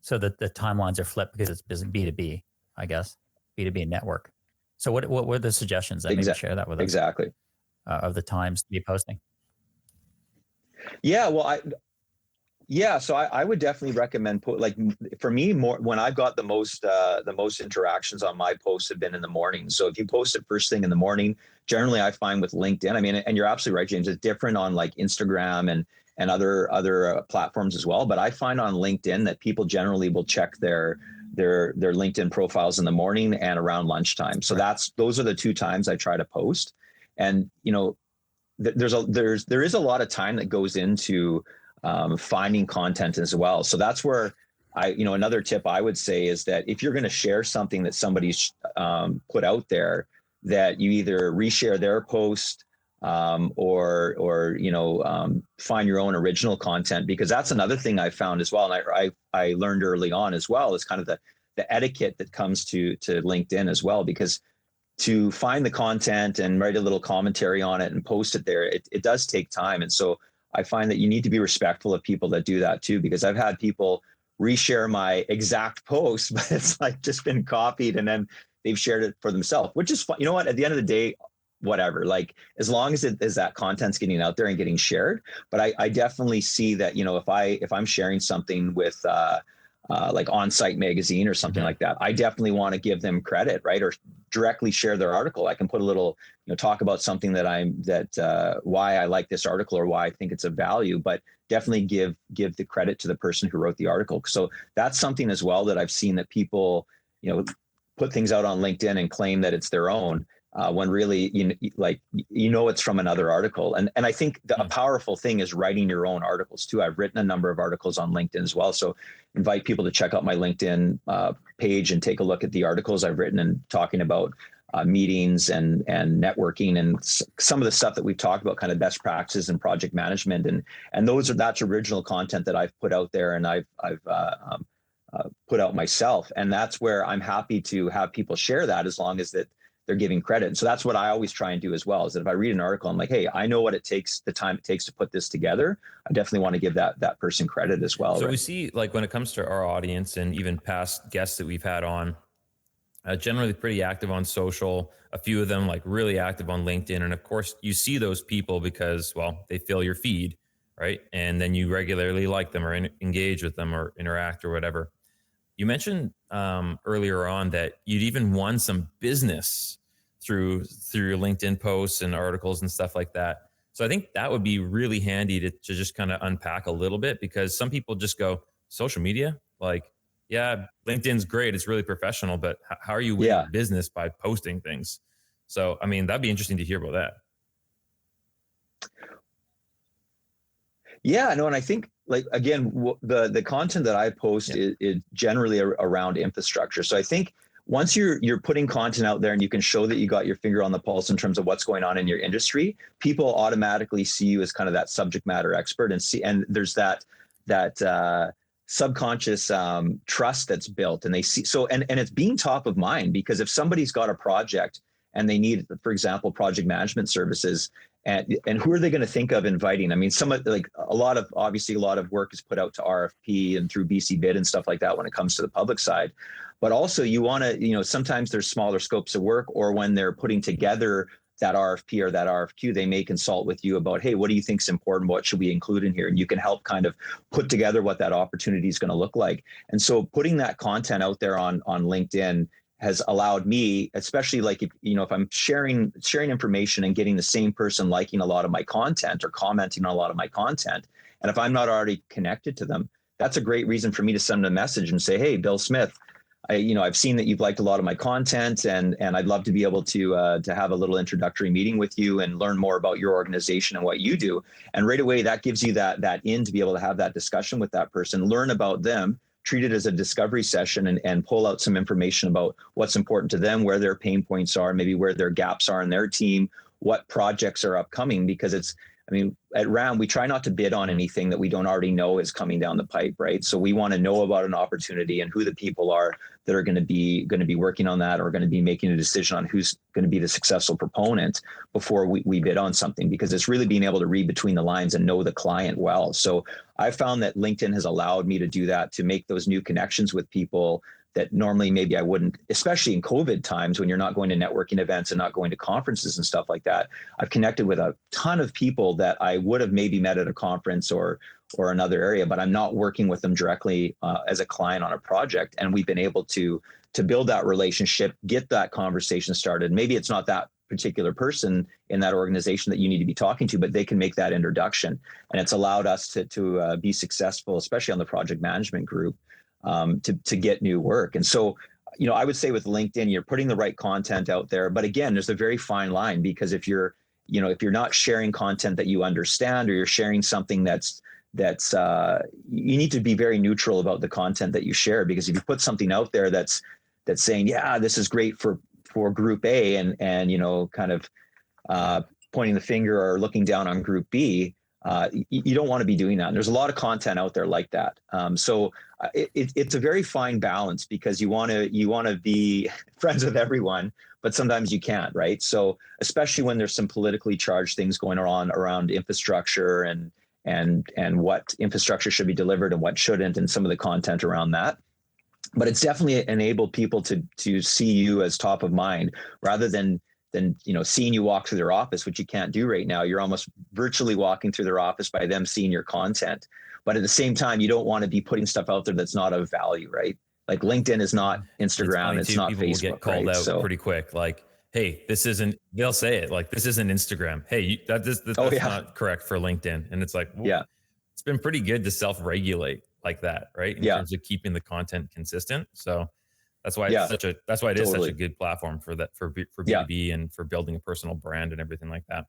So that the timelines are flipped because it's B2B, I guess, B2B network. So what were the suggestions? Maybe share that with us. Exactly. Of the times to be posting. Yeah, well, so I would definitely recommend for me, more when I've got the most interactions on my posts have been in the morning. So if you post it first thing in the morning, generally I find with LinkedIn, I mean, and you're absolutely right, James, it's different on like Instagram and other platforms as well. But I find on LinkedIn that people generally will check their LinkedIn profiles in the morning and around lunchtime. So those are the two times I try to post. And there is a lot of time that goes into finding content as well. So that's where another tip I would say is that if you're going to share something that somebody's put out there, that you either reshare their post or find your own original content, because that's another thing I found as well. And I learned early on as well, is kind of the etiquette that comes to LinkedIn as well, because to find the content and write a little commentary on it and post it there, it does take time. And so I find that you need to be respectful of people that do that too, because I've had people reshare my exact post, but it's like just been copied and then they've shared it for themselves, which is fun. You know what? At the end of the day, whatever, like as long as that content's getting out there and getting shared. But I definitely see that, if I'm sharing something with like On-Site Magazine or something like that, I definitely want to give them credit, right? Or directly share their article. I can put a little, talk about something why I like this article or why I think it's of value, but definitely give the credit to the person who wrote the article. So that's something as well that I've seen, that people, put things out on LinkedIn and claim that it's their own. when really it's from another article. And I think a powerful thing is writing your own articles too. I've written a number of articles on LinkedIn as well. So invite people to check out my LinkedIn page and take a look at the articles I've written and talking about meetings and networking and some of the stuff that we've talked about, kind of best practices and project management. And that's original content that I've put out there and I've put out myself. And that's where I'm happy to have people share that, as long as that they're giving credit. And so that's what I always try and do as well, is that if I read an article, I'm like, hey, I know what it takes, the time it takes to put this together. I definitely want to give that person credit as well. So right? We see, like, when it comes to our audience and even past guests that we've had on, generally pretty active on social, a few of them like really active on LinkedIn. And of course you see those people because, well, they fill your feed, right? And then you regularly like them or engage with them or interact or whatever. You mentioned earlier on that you'd even won some business through your LinkedIn posts and articles and stuff like that. So I think that would be really handy to just kind of unpack a little bit, because some people just go, social media, like, yeah, LinkedIn's great, it's really professional, but how are you winning business by posting things? So, I mean, that'd be interesting to hear about that. Yeah, no, and I think, like, again, the content that I post is generally around infrastructure. So I think once you're putting content out there and you can show that you got your finger on the pulse in terms of what's going on in your industry, people automatically see you as kind of that subject matter expert, and there's that subconscious trust that's built, and they see, so and it's being top of mind, because if somebody's got a project and they need, for example, project management services, and who are they going to think of inviting? I mean, a lot of work is put out to RFP and through BC Bid and stuff like that when it comes to the public side. But also you want to, sometimes there's smaller scopes of work, or when they're putting together that RFP or that RFQ, they may consult with you about, hey, what do you think is important? What should we include in here? And you can help kind of put together what that opportunity is going to look like. And so putting that content out there on LinkedIn has allowed me, especially like, if I'm sharing information and getting the same person liking a lot of my content or commenting on a lot of my content, and if I'm not already connected to them, that's a great reason for me to send them a message and say, hey, Bill Smith, I've seen that you've liked a lot of my content, and I'd love to be able to have a little introductory meeting with you and learn more about your organization and what you do. And right away, that gives you that in to be able to have that discussion with that person, learn about them, treat it as a discovery session, and pull out some information about what's important to them, where their pain points are, maybe where their gaps are in their team, what projects are upcoming, because at RAM, we try not to bid on anything that we don't already know is coming down the pipe, right? So we want to know about an opportunity and who the people are that are going to be working on that, or going to be making a decision on who's going to be the successful proponent before we bid on something, because it's really being able to read between the lines and know the client well. So I found that LinkedIn has allowed me to do that, to make those new connections with people that normally maybe I wouldn't, especially in COVID times when you're not going to networking events and not going to conferences and stuff like that. I've connected with a ton of people that I would have maybe met at a conference or another area, but I'm not working with them directly as a client on a project. And we've been able to build that relationship, get that conversation started. Maybe it's not that particular person in that organization that you need to be talking to, but they can make that introduction. And it's allowed us to be successful, especially on the project management group, to get new work. And so, I would say with LinkedIn, you're putting the right content out there. But again, there's a very fine line, because if you're not sharing content that you understand, or you're sharing something that's you need to be very neutral about the content that you share, because if you put something out there that's saying, yeah, this is great for group A, and kind of pointing the finger or looking down on group B, you don't want to be doing that. And there's a lot of content out there like that. So it's a very fine balance, because you want to be friends with everyone, but sometimes you can't, right? So especially when there's some politically charged things going on around infrastructure and what infrastructure should be delivered and what shouldn't, and some of the content around that. But it's definitely enabled people to see you as top of mind, rather than seeing you walk through their office, which you can't do right now. You're almost virtually walking through their office by them seeing your content. But at the same time, you don't want to be putting stuff out there that's not of value, right? Like LinkedIn is not Instagram, it's not people Facebook. Will get called right? out pretty quick. Like, hey, this isn't, they'll say it like, this isn't Instagram. Hey, that's not correct for LinkedIn. And it's like, well, it's been pretty good to self-regulate like that, right? In terms of keeping the content consistent. So That's why Yeah, it's that's why it is such totally. a good platform for that, for Yeah, B2B and for building a personal brand and everything like that.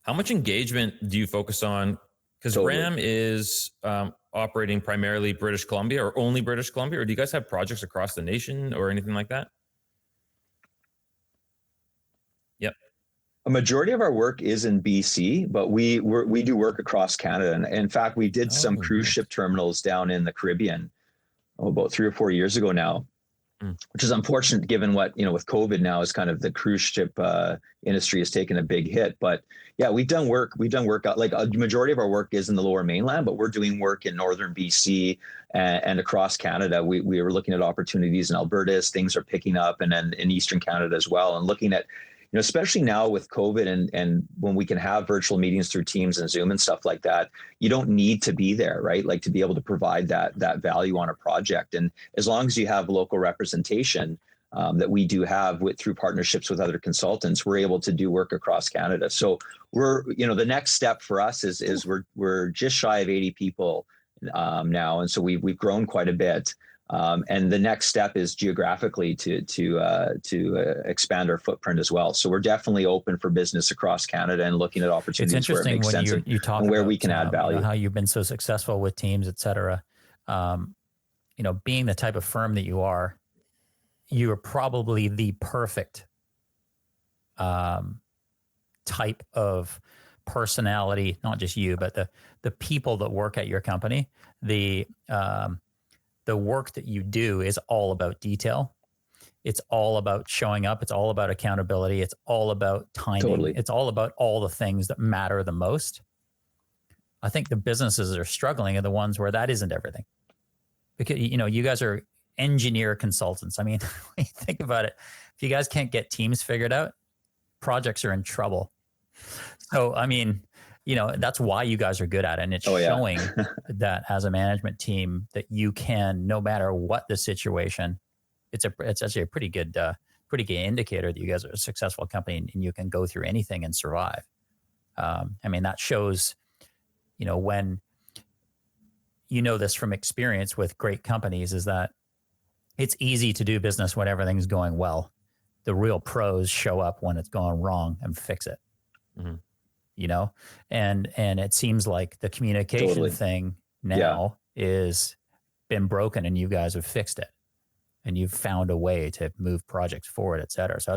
How much engagement do you focus on? Because totally. RAM is operating primarily British Columbia or only British Columbia, or do you guys have projects across the nation or anything like that? Yep. A majority of our work is in BC, but we do work across Canada. And in fact, we did some Oh, cruise nice. ship terminals down in the Caribbean about 3 or 4 years ago now, which is unfortunate given what, with COVID now is kind of the cruise ship industry has taken a big hit. But yeah, we've done work. Like a majority of our work is in the Lower Mainland, but we're doing work in northern BC and across Canada. We were looking at opportunities in Alberta as things are picking up, and then in Eastern Canada as well, and looking at, especially now with COVID and when we can have virtual meetings through Teams and Zoom and stuff like that, you don't need to be there, right? Like to be able to provide that value on a project. And as long as you have local representation that we do have through partnerships with other consultants, we're able to do work across Canada. So we're, the next step for us is we're just shy of 80 people now, and so we've grown quite a bit. And the next step is geographically to expand our footprint as well. So we're definitely open for business across Canada and looking at opportunities It's where it interesting makes when sense you talk and where about we can add value. how you've been so successful with teams, et cetera. Being the type of firm that you are probably the perfect type of personality, not just you, but the people that work at your company. The work that you do is all about detail. It's all about showing up. It's all about accountability. It's all about timing. Totally. It's all about all the things that matter the most. I think the businesses that are struggling are the ones where that isn't everything. Because, you guys are engineer consultants. I mean, when you think about it, if you guys can't get teams figured out, projects are in trouble. So, I mean, that's why you guys are good at it. And it's showing that as a management team that you can, no matter what the situation, it's actually a pretty good indicator that you guys are a successful company and you can go through anything and survive. I mean, that shows, when this from experience with great companies, is that it's easy to do business when everything's going well. The real pros show up when it's gone wrong and fix it. Mm-hmm. And it seems like the communication thing now is been broken and you guys have fixed it and you've found a way to move projects forward, et cetera. So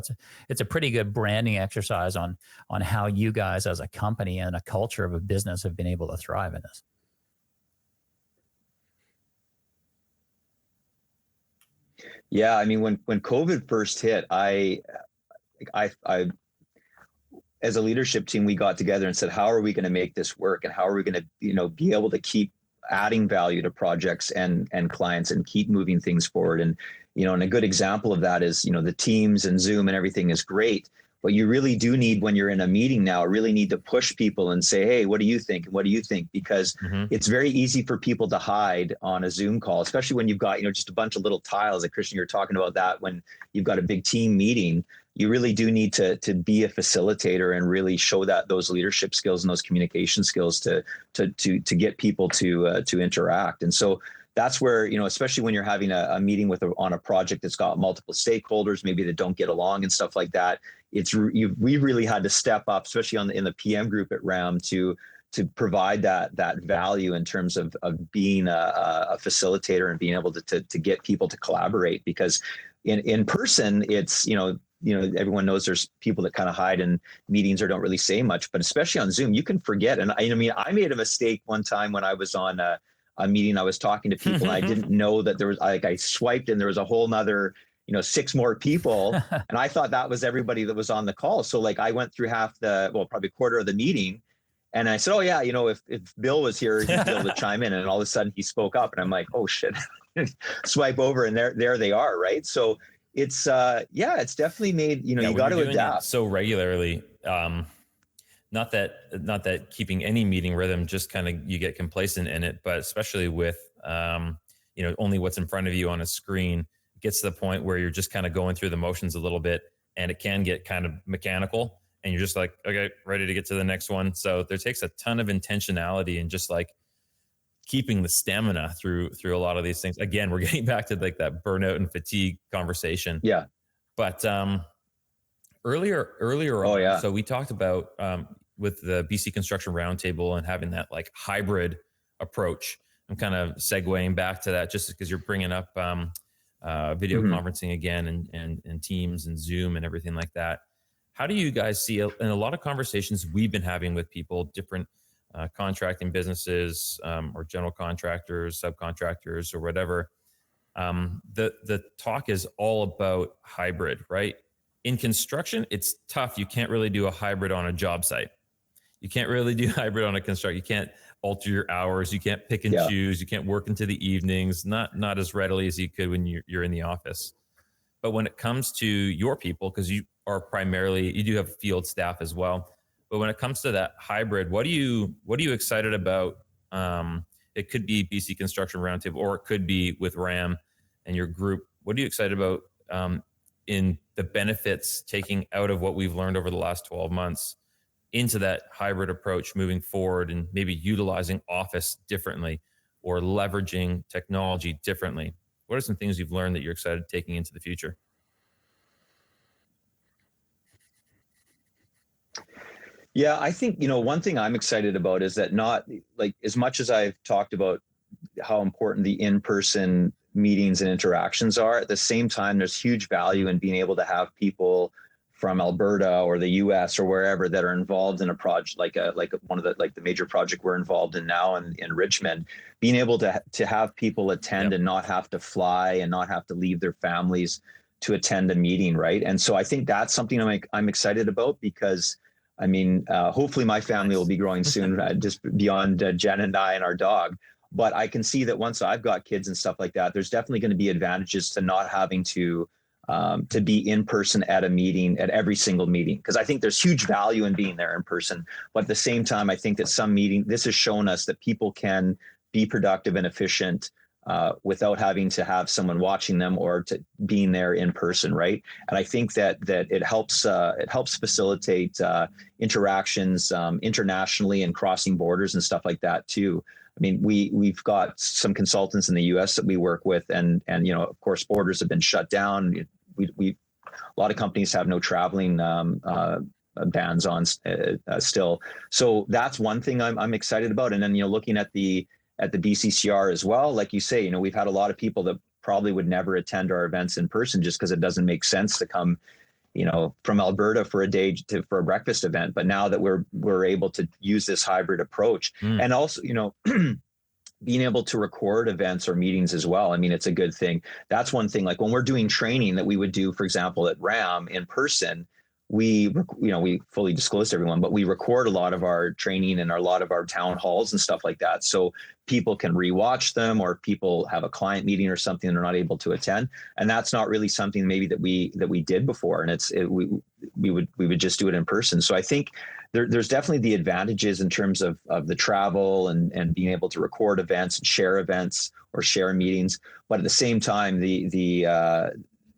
it's a pretty good branding exercise on how you guys as a company and a culture of a business have been able to thrive in this. Yeah. I mean, when COVID first hit, I as a leadership team, we got together and said, how are we going to make this work? And how are we going to, be able to keep adding value to projects and clients and keep moving things forward? And, and a good example of that is, the Teams and Zoom and everything is great, but you really do need, when you're in a meeting now, really need to push people and say, hey, what do you think? What do you think? Because it's very easy for people to hide on a Zoom call, especially when you've got, just a bunch of little tiles. Like Christian, you're talking about that when you've got a big team meeting. You really do need to be a facilitator and really show those leadership skills and those communication skills to get people to interact. And so that's where, especially when you're having a meeting on a project that's got multiple stakeholders, maybe that don't get along and stuff like that. We really had to step up, especially in the PM group at RAM, to provide that value in terms of being a facilitator and being able to get people to collaborate. Because in person, it's, everyone knows there's people that kind of hide in meetings or don't really say much, but especially on Zoom, you can forget. And I mean, I made a mistake one time when I was on a meeting. I was talking to people and I didn't know that there was, I swiped and there was a whole nother, 6 more people. And I thought that was everybody that was on the call. So I went through probably a quarter of the meeting. And I said, oh yeah, if Bill was here, he'd be able to chime in. And all of a sudden he spoke up and I'm like, oh shit, swipe over and there they are. Right. So it's it's definitely made, you got to adapt so regularly. Not that keeping any meeting rhythm, just kind of you get complacent in it, but especially with, only what's in front of you on a screen, it gets to the point where you're just kind of going through the motions a little bit and it can get kind of mechanical and you're just like, okay, ready to get to the next one. So there takes a ton of intentionality and just keeping the stamina through a lot of these things. Again, we're getting back to like that burnout and fatigue conversation. Yeah. But earlier Oh, on, yeah. so we talked about with the BC Construction Roundtable and having that like hybrid approach. I'm kind of segueing back to that just because you're bringing up video conferencing again and Teams and Zoom and everything like that. How do you guys see, in a lot of conversations we've been having with people, different contracting businesses or general contractors, subcontractors, or whatever, the talk is all about hybrid, right? In construction, it's tough. You can't really do a hybrid on a job site. You can't really do hybrid on a construct. You can't alter your hours. You can't pick and choose. You can't work into the evenings, not as readily as you could when you're in the office. But when it comes to your people, because you are primarily, you do have field staff as well. But when it comes to that hybrid, what are you excited about? It could be BC Construction Roundtable, or it could be with RAM and your group. What are you excited about in the benefits taking out of what we've learned over the last 12 months into that hybrid approach moving forward, and maybe utilizing office differently or leveraging technology differently? What are some things you've learned that you're excited taking into the future? Yeah, I think, one thing I'm excited about is that, not like, as much as I've talked about how important the in-person meetings and interactions are, at the same time, there's huge value in being able to have people from Alberta or the US or wherever that are involved in a project, like one of the major project we're involved in now in Richmond, being able to have people attend and not have to fly and not have to leave their families to attend a meeting, right? And so I think that's something I'm excited about, because I mean, hopefully my family will be growing soon, just beyond Jen and I and our dog. But I can see that once I've got kids and stuff like that, there's definitely going to be advantages to not having to be in person at a meeting, at every single meeting, because I think there's huge value in being there in person. But at the same time, I think that this has shown us that people can be productive and efficient without having to have someone watching them or to being there in person, right? And I think that it helps facilitate interactions internationally and crossing borders and stuff like that too. I mean, we've got some consultants in the U.S. that we work with, and of course, borders have been shut down. A lot of companies have no traveling bans on still. So that's one thing I'm excited about. And then looking at the BCCR as well, like you say, we've had a lot of people that probably would never attend our events in person just because it doesn't make sense to come from Alberta for a day for a breakfast event. But now that we're able to use this hybrid approach, and also, being able to record events or meetings as well. I mean, it's a good thing. That's one thing. Like when we're doing training that we would do, for example, at RAM in person, we fully disclose to everyone, but we record a lot of our training and a lot of our town halls and stuff like that. So people can rewatch them, or people have a client meeting or something and they're not able to attend. And that's not really something maybe that we did before. And we would just do it in person. So I think there's definitely the advantages in terms of the travel and being able to record events and share events or share meetings. But at the same time, the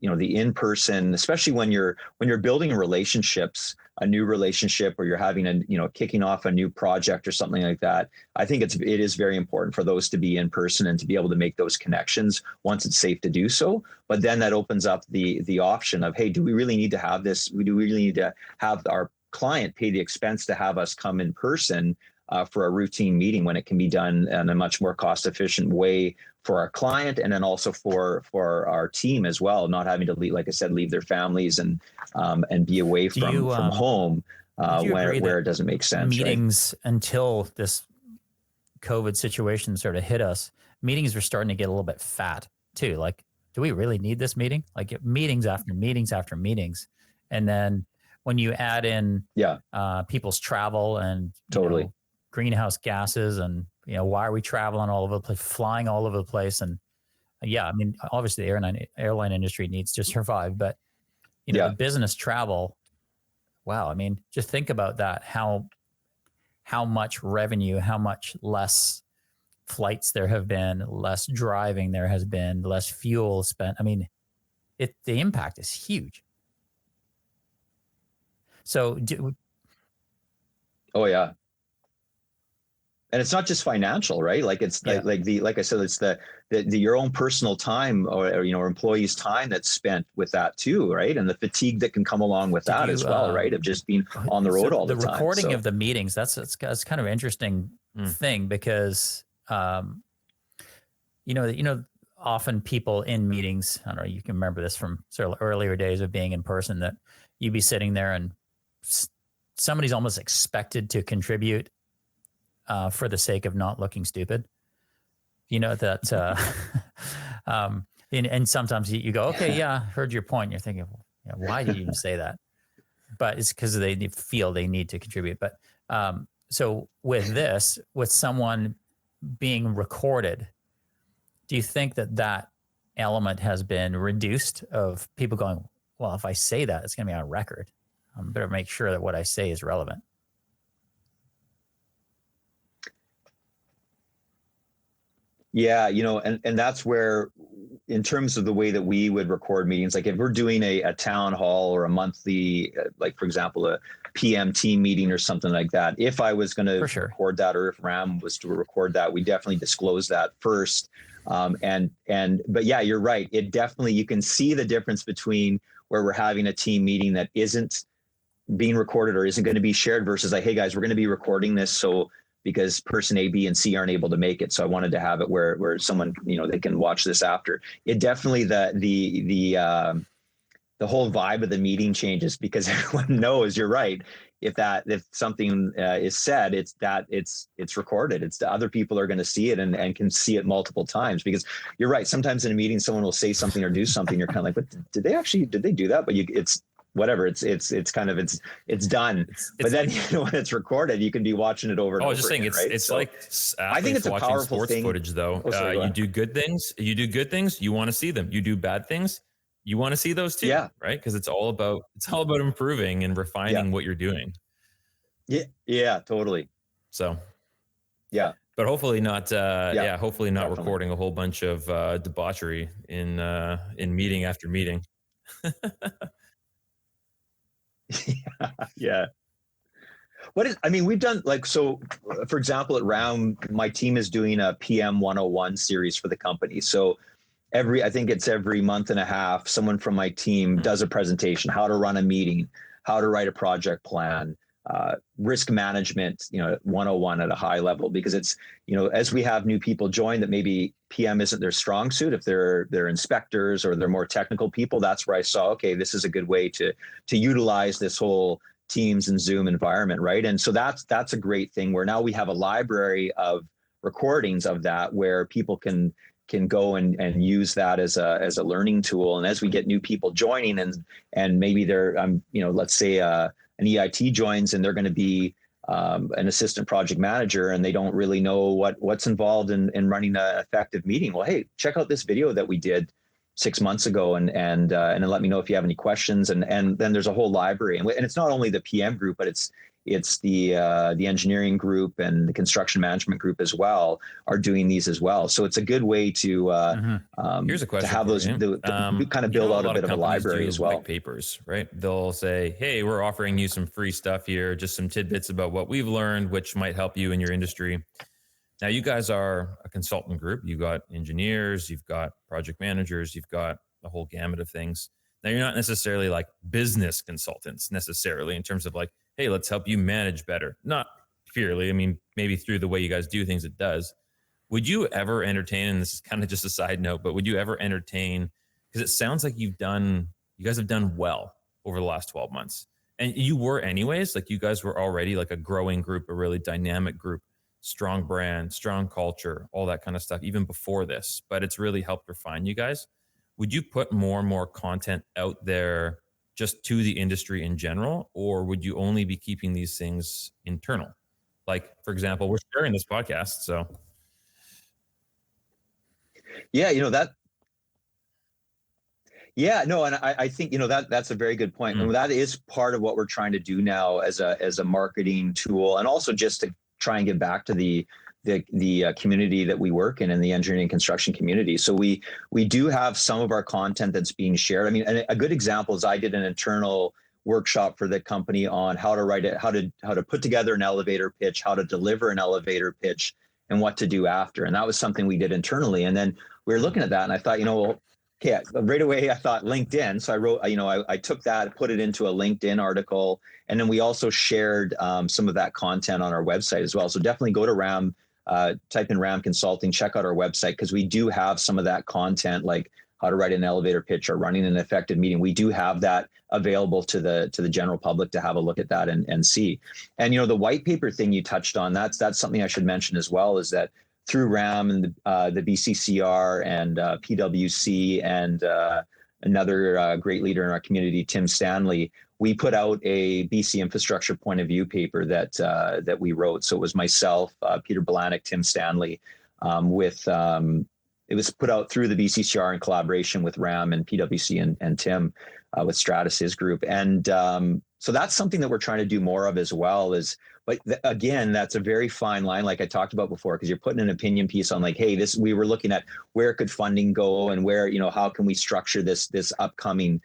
in-person, especially when you're building relationships, a new relationship, or you're having kicking off a new project or something like that, I think it is very important for those to be in person and to be able to make those connections once it's safe to do so. But then that opens up the option of, hey, do we really need to have this? Do we really need to have our client pay the expense to have us come in person for a routine meeting, when it can be done in a much more cost efficient way for our client, and then also for our team as well, not having to leave, like I said, leave their families and be away from home where it doesn't make sense. Meetings, right? Until this COVID situation sort of hit us, meetings were starting to get a little bit fat too. Like, do we really need this meeting? Like meetings after meetings after meetings. And then when you add in people's travel and totally greenhouse gases, and why are we traveling all over the place, flying all over the place? And I mean, obviously the airline industry needs to survive, but the business travel, wow. I mean, just think about that. How much revenue, how much less flights there have been, less driving there has been, less fuel spent. I mean, the impact is huge. So, oh yeah, And it's not just financial, right? Like it's like I said, it's the your own personal time or employees' time that's spent with that too, right? And the fatigue that can come along with that as well, right? Of just being on the road all the time. The recording of the meetings, that's kind of an interesting thing because often people in meetings, I don't know, you can remember this from sort of earlier days of being in person, that you'd be sitting there and somebody's almost expected to contribute for the sake of not looking stupid. And sometimes you go, okay, yeah, heard your point. And you're thinking, well, why did you even say that? But it's because they feel they need to contribute. But so with someone being recorded, do you think that element has been reduced of people going, well, if I say that, it's going to be on record. I better make sure that what I say is relevant. Yeah, and that's where, in terms of the way that we would record meetings, like if we're doing a town hall or a monthly, like for example, a PM team meeting or something like that, if I was going to record that, or if Ram was to record that, we definitely disclose that first. But yeah, you're right. It definitely, you can see the difference between where we're having a team meeting that isn't being recorded or isn't going to be shared versus like, hey guys, we're going to be recording this. So because person A, B, and C aren't able to make it. So I wanted to have it where someone, they can watch this after. It definitely, the whole vibe of the meeting changes because everyone knows, you're right. If something is said, it's recorded. It's the other people are going to see it and can see it multiple times, because you're right. Sometimes in a meeting, someone will say something or do something. You're kind of like, what did they do that? But it's whatever. It's done. But then when it's recorded, you can be watching it over. And over again, it's so, like I think it's watching a powerful sports thing. Footage though. You do good things. You want to see them. You do bad things. You want to see those too, right? Because it's all about improving and refining what you're doing. Yeah, totally. So, yeah, but hopefully not. Hopefully not definitely. Recording a whole bunch of debauchery in meeting after meeting. Yeah. We've done for example, at Round, my team is doing a PM 101 series for the company. So I think it's every month and a half, someone from my team does a presentation, how to run a meeting, how to write a project plan, risk management, 101 at a high level, because it's, as we have new people join that maybe PM isn't their strong suit, if they're inspectors or they're more technical people, that's where I saw, okay, this is a good way to utilize this whole Teams and Zoom environment, right? And so that's a great thing where now we have a library of recordings of that where people can go and use that as a learning tool. And as we get new people joining and maybe they're, let's say an EIT joins and they're going to be an assistant project manager and they don't really know what's involved in running an effective meeting. Well, hey, check out this video that we did 6 months ago and then let me know if you have any questions. And then there's a whole library. And it's not only the PM group, but it's the engineering group and the construction management group as well are doing these as well. So it's a good way to here's a question to have those kind of build out a bit of a library as well. White papers, right? They'll say, hey, we're offering you some free stuff here, just some tidbits about what we've learned, which might help you in your industry. Now, you guys are a consultant group. You've got engineers, you've got project managers, you've got a whole gamut of things. Now, you're not necessarily like business consultants necessarily in terms of like, hey, let's help you manage better. Not purely. I mean, maybe through the way you guys do things, it does. Would you ever entertain, and this is kind of just a side note, but would you ever entertain, because it sounds like you guys have done well over the last 12 months. And you were anyways, like you guys were already like a growing group, a really dynamic group, strong brand, strong culture, all that kind of stuff, even before this, but it's really helped refine you guys. Would you put more and more content out there just to the industry in general, or would you only be keeping these things internal? Like, for example, we're sharing this podcast, so. Yeah, and I think, that's a very good point. And that is part of what we're trying to do now as a marketing tool, and also just to try and get back to the community that we work in the engineering and construction community. So we do have some of our content that's being shared. I mean, and a good example is I did an internal workshop for the company on how to write it, how to put together an elevator pitch, how to deliver an elevator pitch, and what to do after. And that was something we did internally. And then we were looking at that, and I thought, well, okay, right away I thought LinkedIn. So I wrote, I took that, put it into a LinkedIn article, and then we also shared some of that content on our website as well. So definitely go to RAM, type in RAM Consulting, check out our website, because we do have some of that content, like how to write an elevator pitch or running an effective meeting. We do have that available to the general public to have a look at that and see. And the white paper thing you touched on, that's something I should mention as well, is that through RAM and the BCCR and PwC and another great leader in our community, Tim Stanley, we put out a BC infrastructure point of view paper that we wrote. So it was myself, Peter Balanek, Tim Stanley, it was put out through the BCCR in collaboration with RAM and PwC and Tim with Stratus, his group. And so that's something that we're trying to do more of as well. But again, that's a very fine line, like I talked about before, because you're putting an opinion piece on, like, hey, we were looking at where could funding go and where, how can we structure this upcoming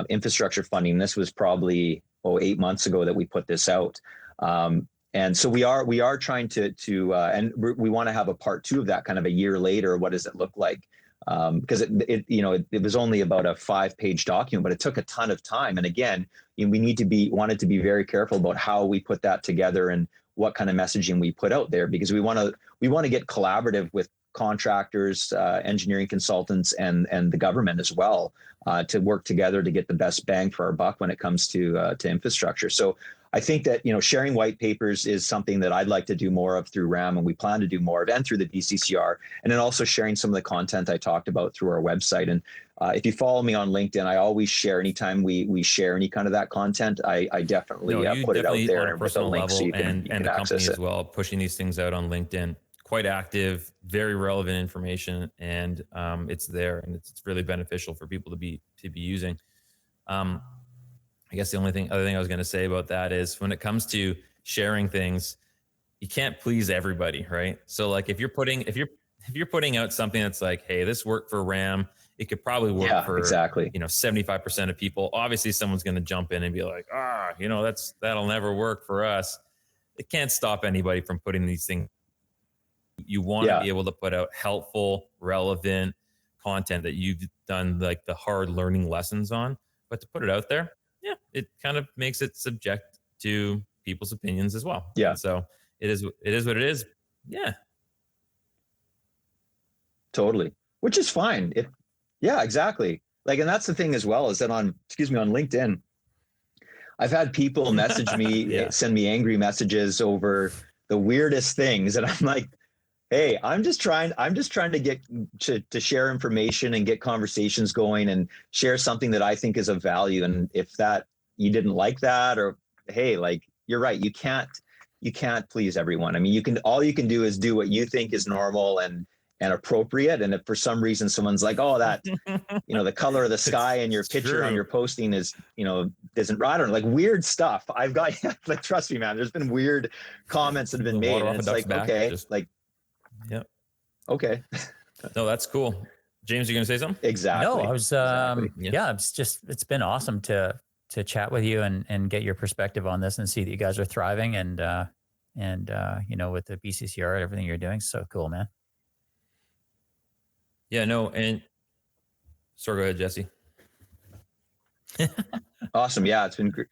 infrastructure funding. This was probably 8 months ago that we put this out. And so we are trying to and we want to have a part 2 of that kind of a year later. What does it look like? Because it was only about a 5-page document, but it took a ton of time. And again, we wanted to be very careful about how we put that together and what kind of messaging we put out there, because we want to get collaborative with contractors, engineering consultants, and the government as well, to work together to get the best bang for our buck when it comes to infrastructure. So I think that, sharing white papers is something that I'd like to do more of through RAM, and we plan to do more of, and through the BCCR, and then also sharing some of the content I talked about through our website. And if you follow me on LinkedIn, I always share anytime we share any kind of that content. I definitely put it out there on a personal with a link level, so you can and the company as well, pushing these things out on LinkedIn. Quite active, very relevant information, and it's there, and it's really beneficial for people to be using. I guess the other thing I was going to say about that is, when it comes to sharing things, you can't please everybody, right? So like if you're putting out something that's like, hey, this worked for RAM, it could probably work for exactly 75% of people. Obviously, someone's going to jump in and be like, that'll never work for us. It can't stop anybody from putting these things. You want to be able to put out helpful, relevant content that you've done like the hard learning lessons on, but to put it out there, it kind of makes it subject to people's opinions as well. Yeah. And so it is what it is. Yeah. Totally. Which is fine. Exactly. Like, and that's the thing as well, is that on LinkedIn, I've had people message me, send me angry messages over the weirdest things. And I'm like, hey, I'm just trying to get to share information and get conversations going and share something that I think is of value. And if that you didn't like that, or hey, like, you're right, you can't please everyone. I mean, all you can do is do what you think is normal and appropriate. And if for some reason someone's like, oh, that the color of the sky in your picture on your posting is isn't right, or like weird stuff. I've got like, trust me, man, there's been weird comments that have been made, and it's like, okay, like. Yep. Okay. No, that's cool. James, you going to say something? Exactly. No, I was, it's been awesome to chat with you and get your perspective on this and see that you guys are thriving and with the BCCR and everything you're doing. So cool, man. Yeah, no. And sorry, go ahead, Jesse. Awesome. Yeah, it's been great.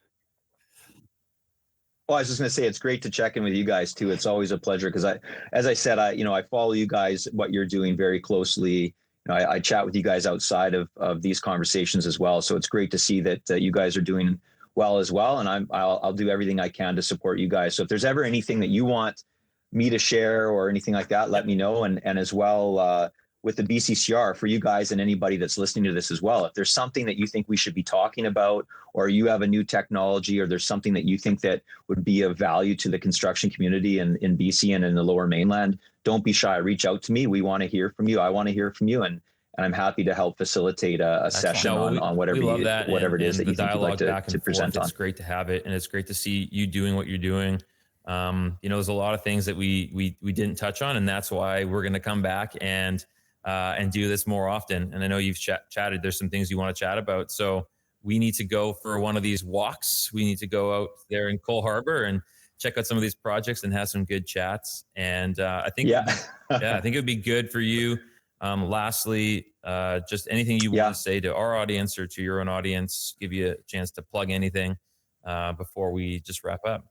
Well, I was just going to say, it's great to check in with you guys too. It's always a pleasure, because as I said, I follow you guys, what you're doing very closely. I chat with you guys outside of these conversations as well. So it's great to see that you guys are doing well as well. And I'll do everything I can to support you guys. So if there's ever anything that you want me to share or anything like that, let me know. And as well, with the BCCR, for you guys and anybody that's listening to this as well, if there's something that you think we should be talking about, or you have a new technology, or there's something that you think that would be of value to the construction community in BC and in the Lower Mainland, don't be shy. Reach out to me. We want to hear from you. I want to hear from you. And I'm happy to help facilitate a session on whatever it is that you think you'd like to present on. It's great to have it. And it's great to see you doing what you're doing. There's a lot of things that we didn't touch on, and that's why we're going to come back and do this more often. And I know you've chatted, there's some things you want to chat about. So we need to go for one of these walks. We need to go out there in Cole Harbor and check out some of these projects and have some good chats. And I think, I think it would be good for you. Lastly, just anything you want to say to our audience or to your own audience, give you a chance to plug anything before we just wrap up.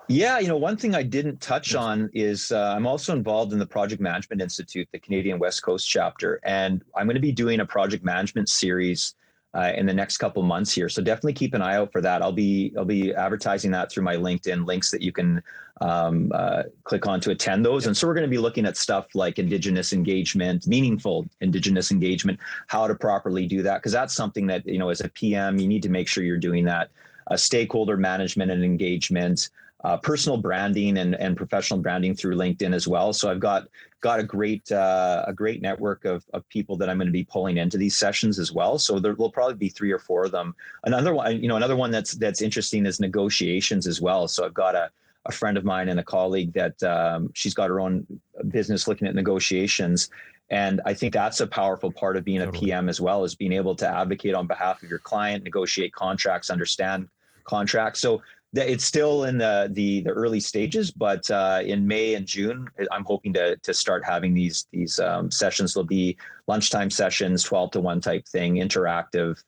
Yeah, one thing I didn't touch on is I'm also involved in the Project Management Institute, the Canadian West Coast chapter, and I'm going to be doing a project management series in the next couple months here. So definitely keep an eye out for that. I'll be advertising that through my LinkedIn links that you can click on to attend those. And so we're going to be looking at stuff like Indigenous engagement, meaningful Indigenous engagement, how to properly do that, because that's something that, as a PM, you need to make sure you're doing that. Stakeholder management and engagement. Personal branding and professional branding through LinkedIn as well. So I've got a great network of people that I'm going to be pulling into these sessions as well. So there will probably be 3 or 4 of them. Another one that's interesting is negotiations as well. So I've got a friend of mine and a colleague that she's got her own business looking at negotiations. And I think that's a powerful part of being a PM as well, is being able to advocate on behalf of your client, negotiate contracts, understand contracts. So it's still in the early stages, but in May and June, I'm hoping to start having these sessions. There'll be lunchtime sessions, 12 to 1 type thing, interactive.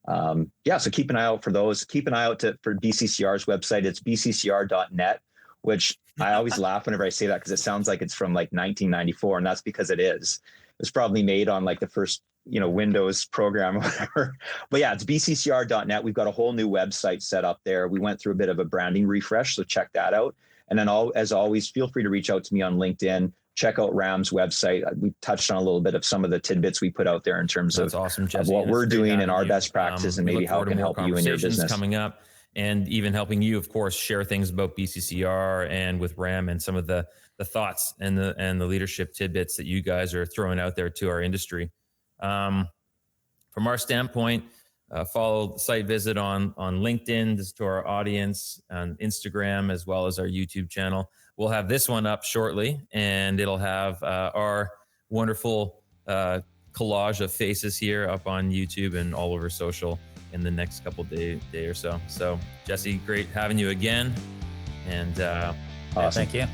So keep an eye out for those. Keep an eye out for BCCR's website. It's bccr.net, which I always laugh whenever I say that because it sounds like it's from like 1994, and that's because it is. It was probably made on like the first Windows program or whatever. But yeah, it's bccr.net. We've got a whole new website set up there. We went through a bit of a branding refresh, so check that out. And then as always, feel free to reach out to me on LinkedIn. Check out Ram's website. We touched on a little bit of some of the tidbits we put out there in terms of what we're doing and our best practices and maybe how it can help you in your business. Coming up, and even helping you, of course, share things about BCCR and with Ram and some of the thoughts and the leadership tidbits that you guys are throwing out there to our industry. From our standpoint, follow the Site Visit on LinkedIn. This is to our audience, on Instagram, as well as our YouTube channel. We'll have this one up shortly, and it'll have our wonderful collage of faces here up on YouTube and all over social in the next couple day or so. So, Jesse, great having you again. And thank you.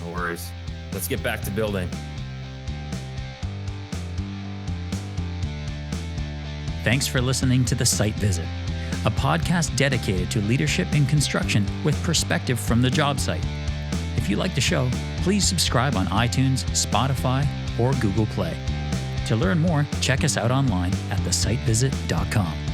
No worries. Let's get back to building. Thanks for listening to The Site Visit, a podcast dedicated to leadership in construction with perspective from the job site. If you like the show, please subscribe on iTunes, Spotify, or Google Play. To learn more, check us out online at thesitevisit.com.